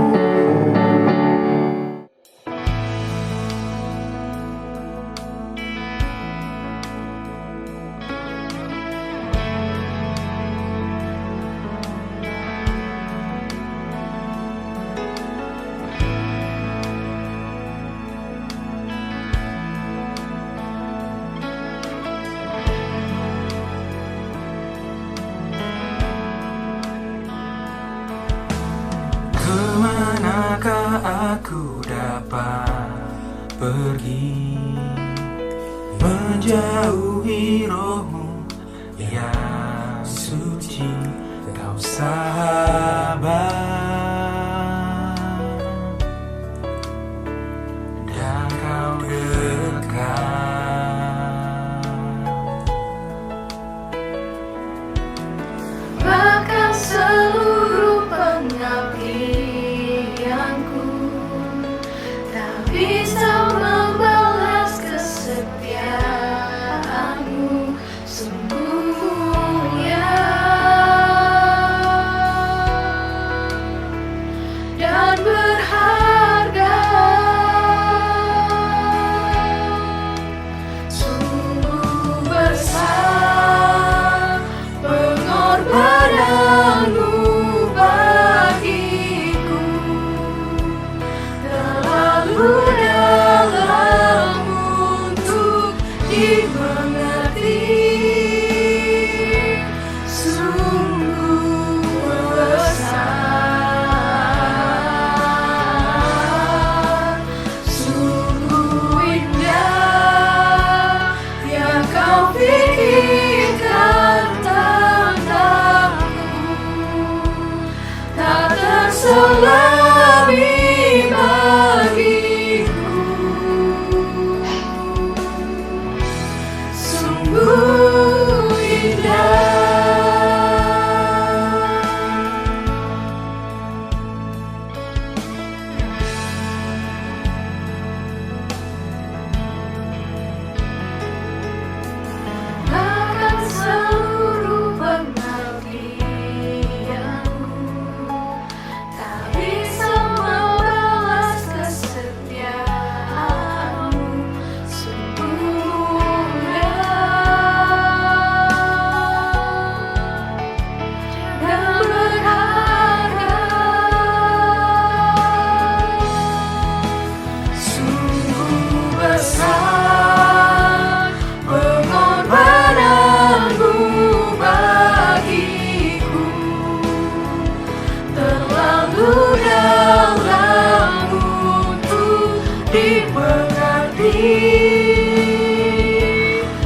[SPEAKER 3] Kemanakah aku dapat pergi, menjauhi Roh-Mu yang suci, Kau sahabat.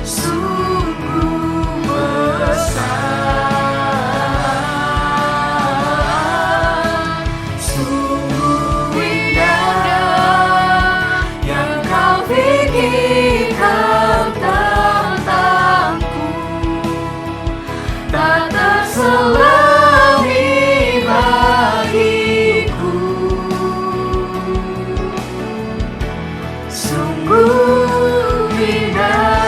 [SPEAKER 3] sungguh besar, sungguh indah yang kau pikirkan tentangku, tak terselami bagiku. Sungguh indah.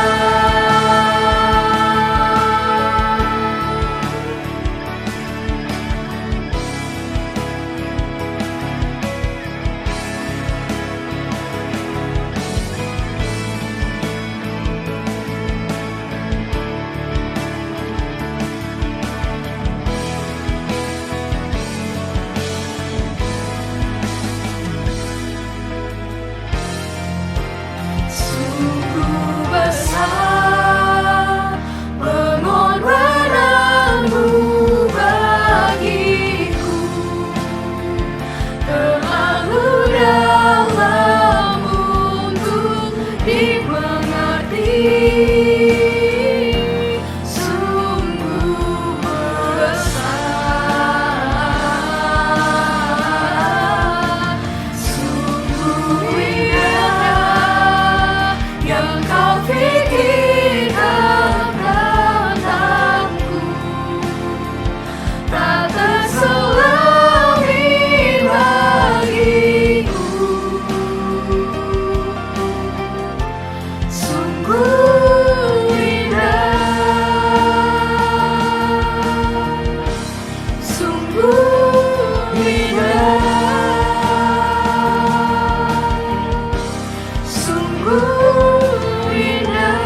[SPEAKER 3] Sungguh besar pengorbananmu bagiku, terlalu dalam untuk dimengerti. Sungguh besar, sungguh indah yang kau pikirkan tentangku, tak terselami bagiku. Sungguh indah, sungguh indah, sungguh indah.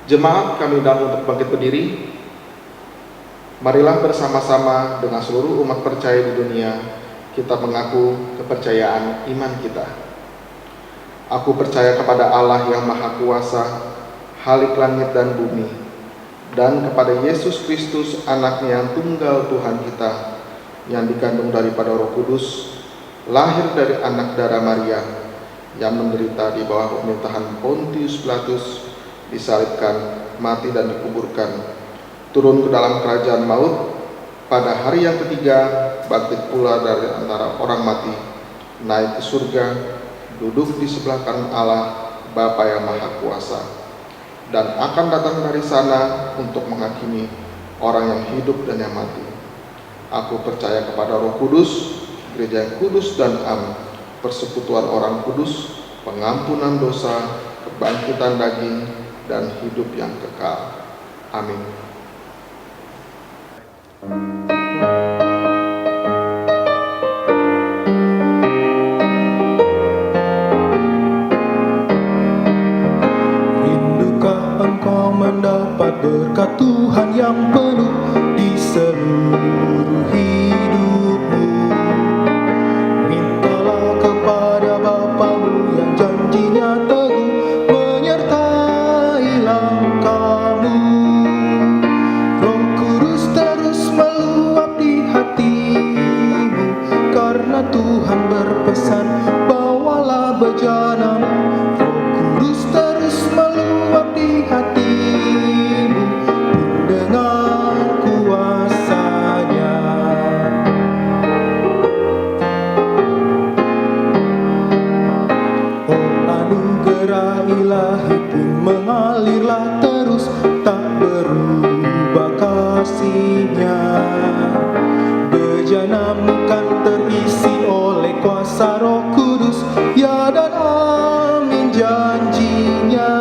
[SPEAKER 1] Jemaat, kami undang untuk bangkit berdiri. Marilah bersama-sama dengan seluruh umat percaya di dunia kita mengaku kepercayaan iman kita. Aku percaya kepada Allah yang Maha Kuasa, Khalik langit dan bumi, dan kepada Yesus Kristus, Anaknya yang tunggal Tuhan kita, yang dikandung daripada Roh Kudus, lahir dari anak darah Maria, yang menderita di bawah pemerintahan Pontius Pilatus, disalibkan, mati dan dikuburkan, turun ke dalam kerajaan maut, pada hari yang ketiga bangkit pula dari antara orang mati, naik ke surga, duduk di sebelah kanan Allah Bapa yang Maha Kuasa, dan akan datang dari sana untuk menghakimi orang yang hidup dan yang mati. Aku percaya kepada Roh Kudus, gereja yang kudus dan am, persekutuan orang kudus, pengampunan dosa, kebangkitan daging, dan hidup yang kekal. Amin.
[SPEAKER 3] Rindukah engkau mendapat berkat Tuhan yang penuh di seluruh hidupmu? Mintalah kepada Bapamu yang janjinya teguh menyertai langkahmu. Roh Kudus terus meluap di hatimu, karena Tuhan berpesan, bawalah bejanamu. Roh Kudus terus meluap di hatimu, pun dengan kuasanya. Oh, anugerah ilahi pun mengalirlah terus, tak berubah kasih-Nya. Bejanamu kan terisi oleh kuasa Roh Kudus, ya dan amin janji-Nya.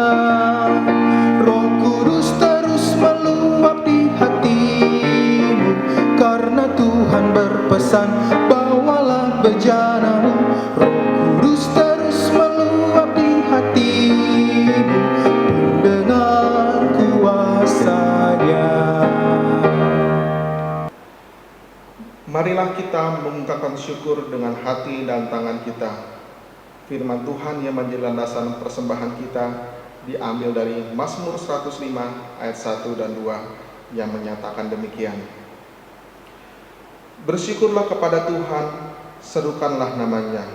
[SPEAKER 3] Roh Kudus terus meluap di hatimu, karena Tuhan berpesan, bawalah bejanamu. Roh Kudus terus meluap di hatimu, pun dengan kuasa-Nya.
[SPEAKER 1] Mari Marilah kita mengungkapkan syukur dengan hati dan tangan kita. Firman Tuhan yang menjadi landasan persembahan kita diambil dari Mazmur 105 ayat 1 dan 2 yang menyatakan demikian. Bersyukurlah kepada Tuhan, serukanlah namanya,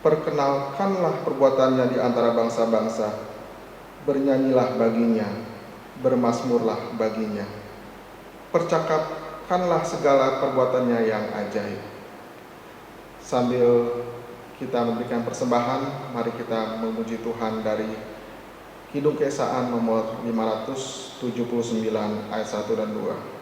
[SPEAKER 1] perkenalkanlah perbuatannya di antara bangsa-bangsa, bernyanyilah baginya, bermazmurlah baginya, percakapkanlah segala perbuatannya yang ajaib. Sambil kita memberikan persembahan, mari kita memuji Tuhan dari Kidung Keesaan nomor 579 ayat 1 dan 2.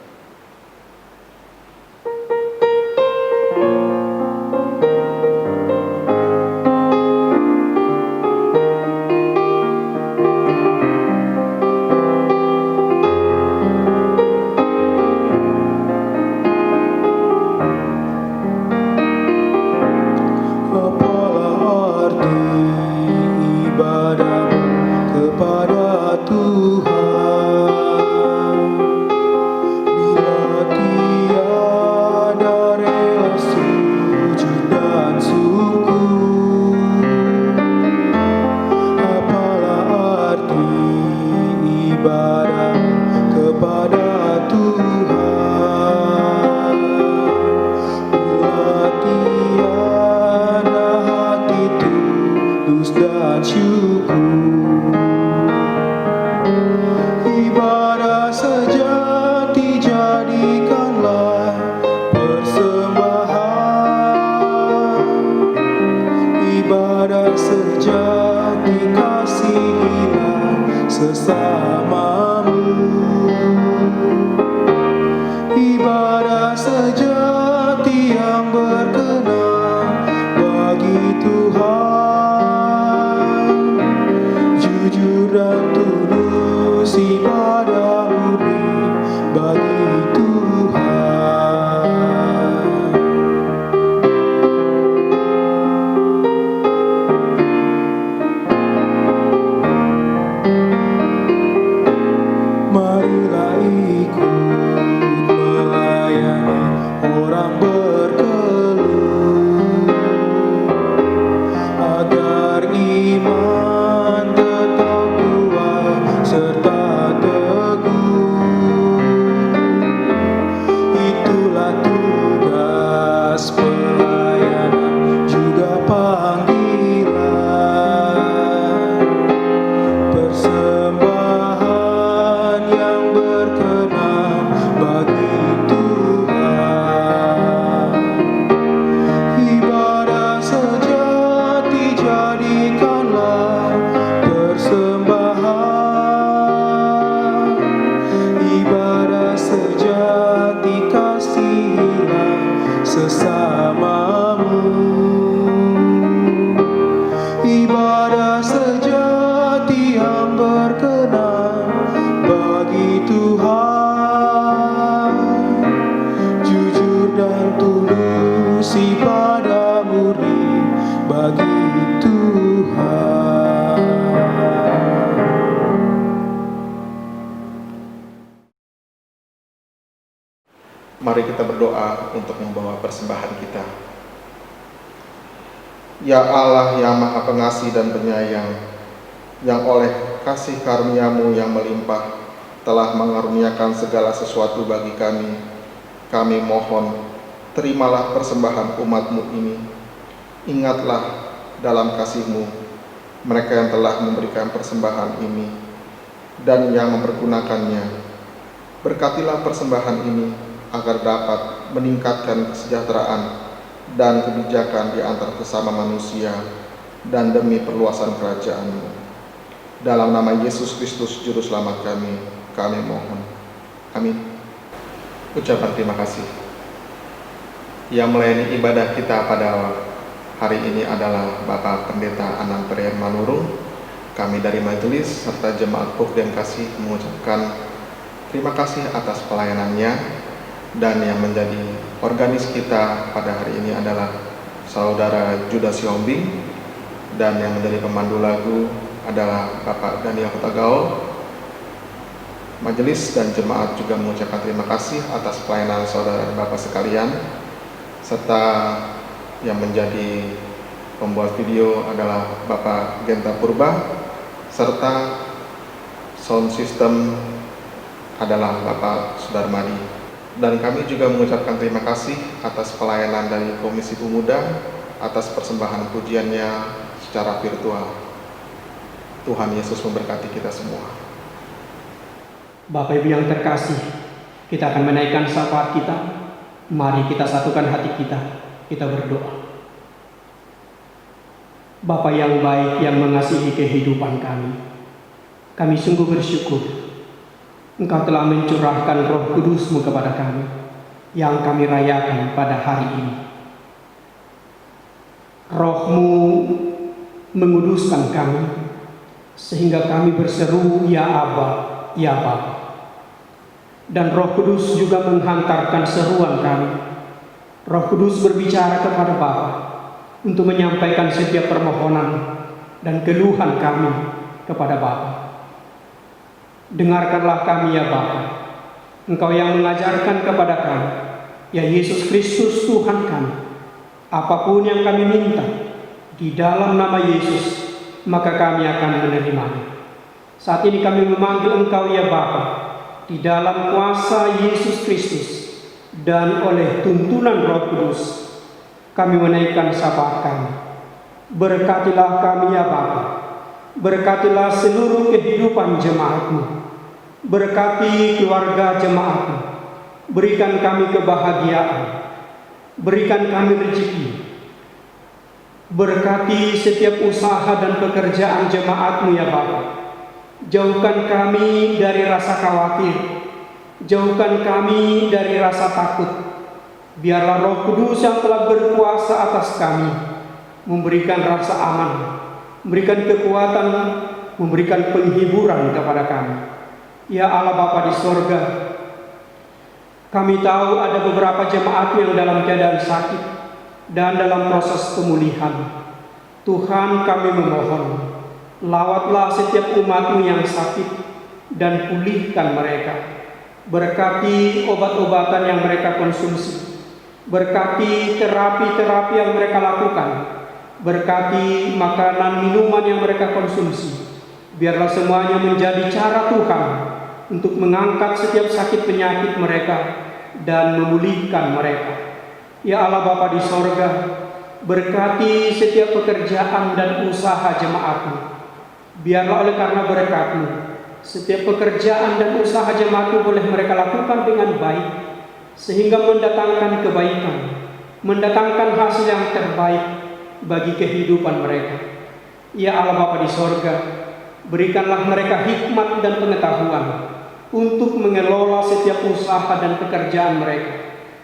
[SPEAKER 1] Mari kita berdoa untuk membawa persembahan kita. Ya Allah yang Maha Pengasih dan Penyayang, yang oleh kasih karunia-Mu yang melimpah telah mengaruniakan segala sesuatu bagi kami mohon, terimalah persembahan umat-Mu ini. Ingatlah dalam kasih-Mu mereka yang telah memberikan persembahan ini dan yang mempergunakannya. Berkatilah persembahan ini agar dapat meningkatkan kesejahteraan dan kebijakan di antara sesama manusia dan demi perluasan kerajaan-Mu. Dalam nama Yesus Kristus Juru Selamat kami mohon. Amin. Ucapan terima kasih. Yang melayani ibadah kita pada hari ini adalah Bapak Pendeta Anang Perier Manurung. Kami dari majelis serta jemaat Pokden Kasih mengucapkan terima kasih atas pelayanannya. Dan yang menjadi organis kita pada hari ini adalah Saudara Judas Siombing, dan yang menjadi pemandu lagu adalah Bapak Daniel Hutagaul. Majelis dan jemaat juga mengucapkan terima kasih atas pelayanan saudara dan Bapak sekalian. serta yang menjadi pembuat video adalah Bapak Genta Purba, serta sound system adalah Bapak Sudarmadi. Dan kami juga mengucapkan terima kasih atas pelayanan dari Komisi Pemuda atas persembahan pujiannya secara virtual. Tuhan Yesus memberkati kita semua.
[SPEAKER 2] Bapak Ibu yang terkasih, kita akan menaikkan syafaat kita. Mari kita satukan hati kita berdoa. Bapa yang baik yang mengasihi kehidupan kami sungguh bersyukur Engkau telah mencurahkan Roh Kudus-Mu kepada kami yang kami rayakan pada hari ini. Roh-Mu menguduskan kami sehingga kami berseru, Ya Aba, Ya Bapa. Dan Roh Kudus juga menghantarkan seruan kami. Roh Kudus berbicara kepada Bapa untuk menyampaikan setiap permohonan dan keluhan kami kepada Bapa. Dengarkanlah kami, ya Bapa. Engkau yang mengajarkan kepada kami, ya Yesus Kristus Tuhan kami, apapun yang kami minta di dalam nama Yesus, maka kami akan menerimanya. Saat ini kami memanggil Engkau, ya Bapa, di dalam kuasa Yesus Kristus dan oleh tuntunan Roh Kudus, kami menaikkan syafaat kami. Berkatilah kami, ya Bapa. Berkatilah seluruh kehidupan jemaat-Mu. Berkati keluarga jemaat-Mu. Berikan kami kebahagiaan. Berikan kami rezeki. Berkati setiap usaha dan pekerjaan jemaat-Mu, ya Bapa. Jauhkan kami dari rasa khawatir. Jauhkan kami dari rasa takut. Biarlah Roh Kudus yang telah berkuasa atas kami memberikan rasa aman, memberikan kekuatan, memberikan penghiburan kepada kami. Ya Allah Bapa di sorga, kami tahu ada beberapa jemaat yang dalam keadaan sakit dan dalam proses pemulihan. Tuhan, kami memohon, lawatlah setiap umat-Mu yang sakit dan pulihkan mereka. Berkati obat-obatan yang mereka konsumsi. Berkati terapi-terapi yang mereka lakukan. Berkati makanan, minuman yang mereka konsumsi. Biarlah semuanya menjadi cara Tuhan untuk mengangkat setiap sakit penyakit mereka dan memulihkan mereka. Ya Allah Bapa di sorga, berkati setiap pekerjaan dan usaha jemaat-Mu. Biarlah oleh karena berkat-Mu, setiap pekerjaan dan usaha jemaat-Mu boleh mereka lakukan dengan baik, sehingga mendatangkan kebaikan, mendatangkan hasil yang terbaik bagi kehidupan mereka. Ya Allah Bapa di sorga, berikanlah mereka hikmat dan pengetahuan untuk mengelola setiap usaha dan pekerjaan mereka,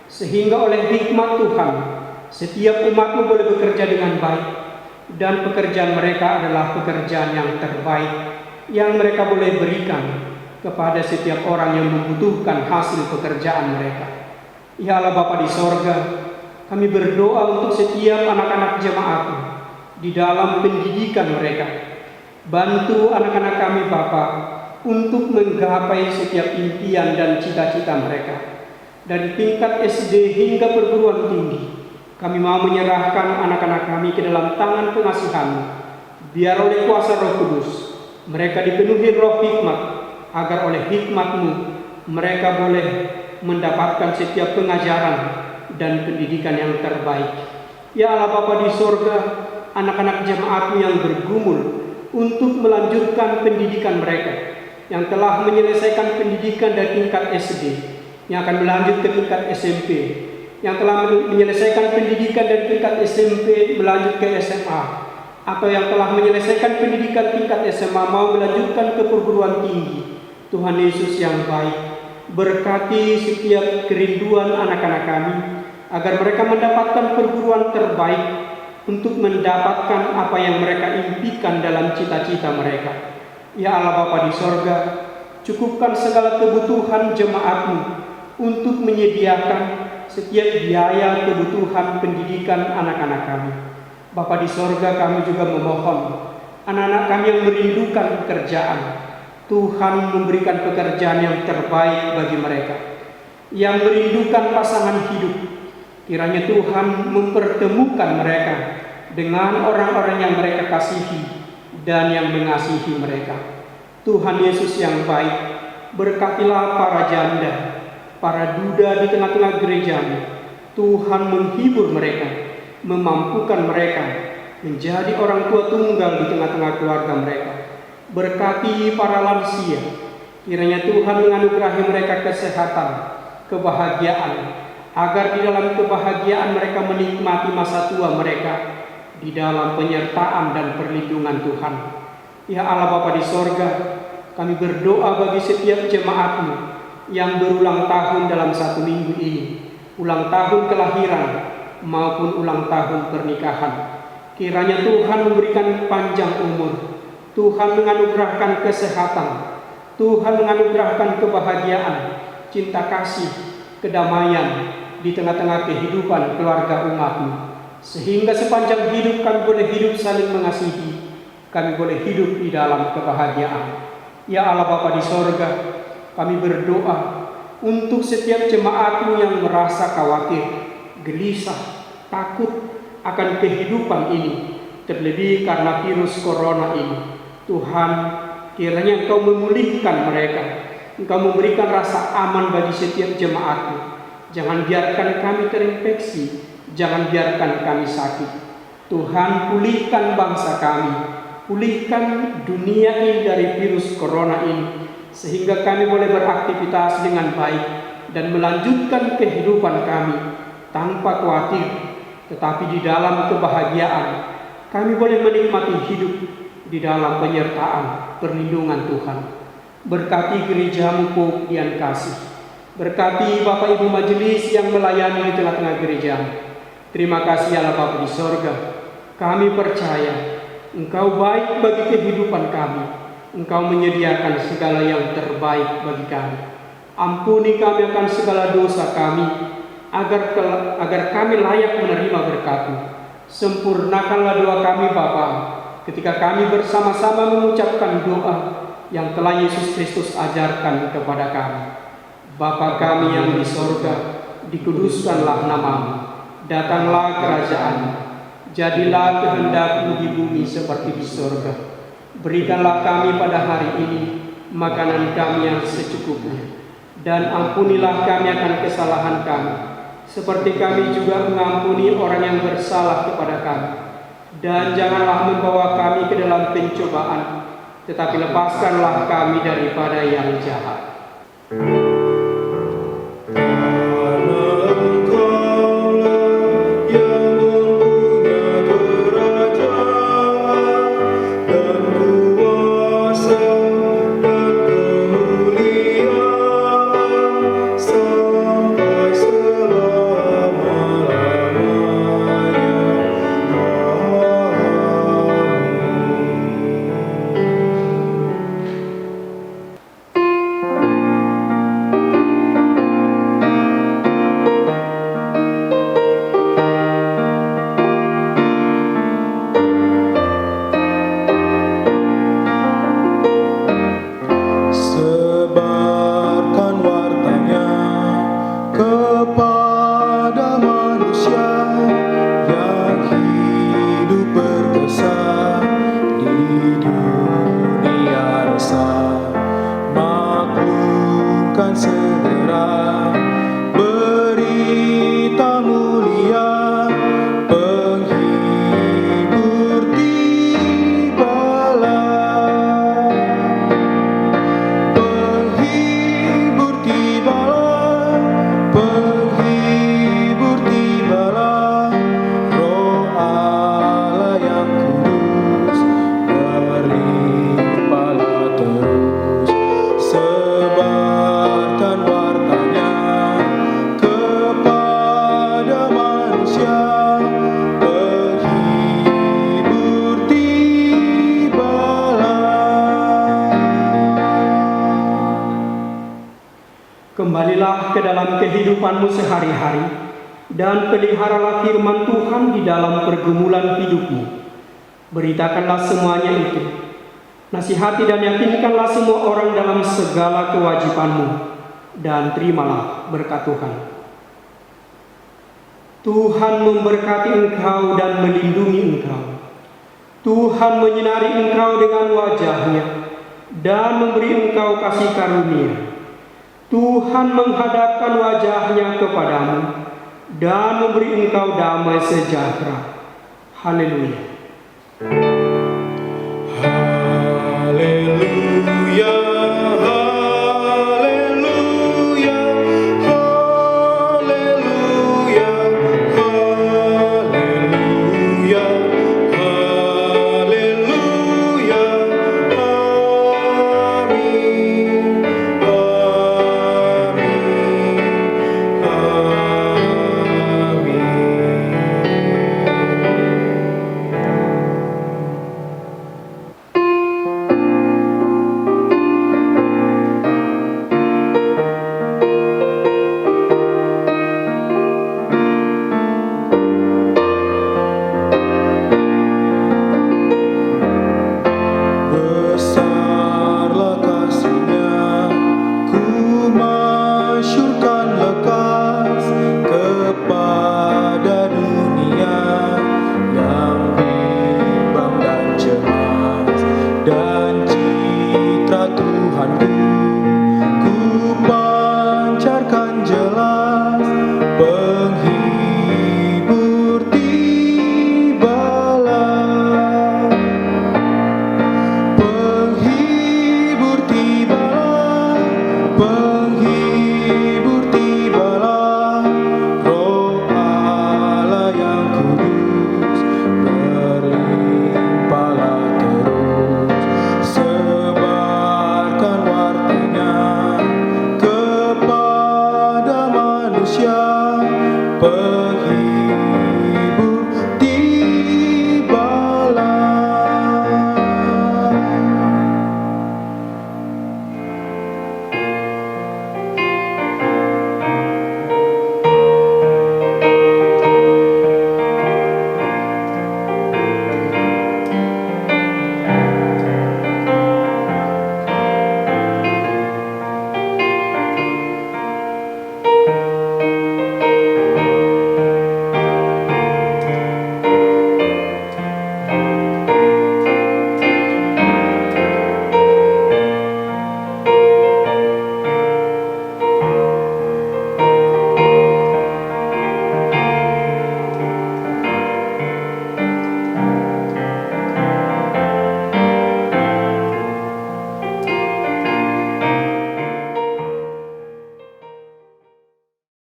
[SPEAKER 2] sehingga oleh hikmat Tuhan, setiap umat-Mu boleh bekerja dengan baik, dan pekerjaan mereka adalah pekerjaan yang terbaik, yang mereka boleh berikan kepada setiap orang yang membutuhkan hasil pekerjaan mereka. Ya Allah Bapa di sorga, kami berdoa untuk setiap anak-anak jemaat-Mu di dalam pendidikan mereka. Bantu anak-anak kami Bapa untuk menggapai setiap impian dan cita-cita mereka. Dari tingkat SD hingga perguruan tinggi, kami mau menyerahkan anak-anak kami ke dalam tangan pengasihan-Mu. Biar oleh kuasa Roh Kudus mereka dipenuhi roh hikmat, agar oleh hikmat-Mu mereka boleh mendapatkan setiap pengajaran dan pendidikan yang terbaik. Ya Allah Bapa di sorga, anak-anak jemaat-Mu yang bergumul untuk melanjutkan pendidikan mereka, yang telah menyelesaikan pendidikan dari tingkat SD, yang akan melanjut ke tingkat SMP, yang telah menyelesaikan pendidikan dari tingkat SMP melanjut ke SMA, atau yang telah menyelesaikan pendidikan tingkat SMA mau melanjutkan ke perguruan tinggi. Tuhan Yesus yang baik, berkati setiap kerinduan anak-anak kami, agar mereka mendapatkan perguruan terbaik untuk mendapatkan apa yang mereka impikan dalam cita-cita mereka. Ya Allah Bapa di sorga, cukupkan segala kebutuhan jemaat-Mu untuk menyediakan setiap biaya kebutuhan pendidikan anak-anak kami. Bapa di sorga, kami juga memohon anak-anak kami yang merindukan pekerjaan, Tuhan memberikan pekerjaan yang terbaik bagi mereka. Yang merindukan pasangan hidup, Kiranya Tuhan mempertemukan mereka dengan orang-orang yang mereka kasihi dan yang mengasihi mereka. Tuhan Yesus yang baik, berkatilah para janda, para duda di tengah-tengah gerejamu. Tuhan menghibur mereka, memampukan mereka menjadi orang tua tunggal di tengah-tengah keluarga mereka. Berkati para lansia, kiranya Tuhan menganugerahi mereka kesehatan, kebahagiaan, agar di dalam kebahagiaan mereka menikmati masa tua mereka di dalam penyertaan dan perlindungan Tuhan. Ya Allah Bapa di sorga, kami berdoa bagi setiap jemaat-Mu yang berulang tahun dalam 1 minggu ini, ulang tahun kelahiran maupun ulang tahun pernikahan. Kiranya Tuhan memberikan panjang umur, Tuhan menganugerahkan kesehatan, Tuhan menganugerahkan kebahagiaan, cinta kasih, kedamaian di tengah-tengah kehidupan keluarga umat-Mu, sehingga sepanjang hidup kami boleh hidup saling mengasihi, kami boleh hidup di dalam kebahagiaan. Ya Allah Bapa di sorga, kami berdoa untuk setiap jemaat-Mu yang merasa khawatir, gelisah, takut akan kehidupan ini, terlebih karena virus corona ini. Tuhan, kiranya Engkau memulihkan mereka, Engkau memberikan rasa aman bagi setiap jemaat-Mu. Jangan biarkan kami terinfeksi, jangan biarkan kami sakit. Tuhan, pulihkan bangsa kami, pulihkan dunia ini dari virus corona ini, sehingga kami boleh beraktivitas dengan baik dan melanjutkan kehidupan kami tanpa khawatir, tetapi di dalam kebahagiaan kami boleh menikmati hidup di dalam penyertaan perlindungan Tuhan. Berkati gereja-Mu Pope Dian Kasih, berkati Bapak Ibu Majelis yang melayani di tengah-tengah gereja. Terima kasih Allah Bapa di sorga, kami percaya Engkau baik bagi kehidupan kami, Engkau menyediakan segala yang terbaik bagi kami. Ampuni kami akan segala dosa kami, agar kami layak menerima berkat-Mu. Sempurnakanlah doa kami Bapa, ketika kami bersama-sama mengucapkan doa yang telah Yesus Kristus ajarkan kepada kami. Bapa kami yang di sorga, dikuduskanlah nama-Mu, datanglah kerajaan-Mu, jadilah kehendak-Mu di bumi seperti di sorga. Berikanlah kami pada hari ini makanan kami yang secukupnya, dan ampunilah kami akan kesalahan kami, seperti kami juga mengampuni orang yang bersalah kepada kami. Dan janganlah membawa kami ke dalam pencobaan, tetapi lepaskanlah kami daripada yang jahat. Kembalilah ke dalam kehidupanmu sehari-hari, dan peliharalah firman Tuhan di dalam pergumulan hidupmu. Beritakanlah semuanya itu. Nasihati dan yakinkanlah semua orang dalam segala kewajibanmu, dan terimalah berkat Tuhan. Tuhan memberkati engkau dan melindungi engkau. Tuhan menyinari engkau dengan wajah-Nya dan memberi engkau kasih karunia. Tuhan menghadapkan wajah-Nya kepadamu dan memberi engkau damai sejahtera. Haleluya.
[SPEAKER 3] Haleluya, haleluya, haleluya, haleluya, haleluya, amin, amin, besarlah kasih-Nya, ku masyurkan lekas kepada dunia yang bimbang dan cemas, dan citra Tuhanku ku pancarkan jelas, penghibur tibalah. Penghibur tibalah, penghibur tibalah, Roh Allah yang kudus berlimpahlah terus, sebarkan wartanya kepada manusia.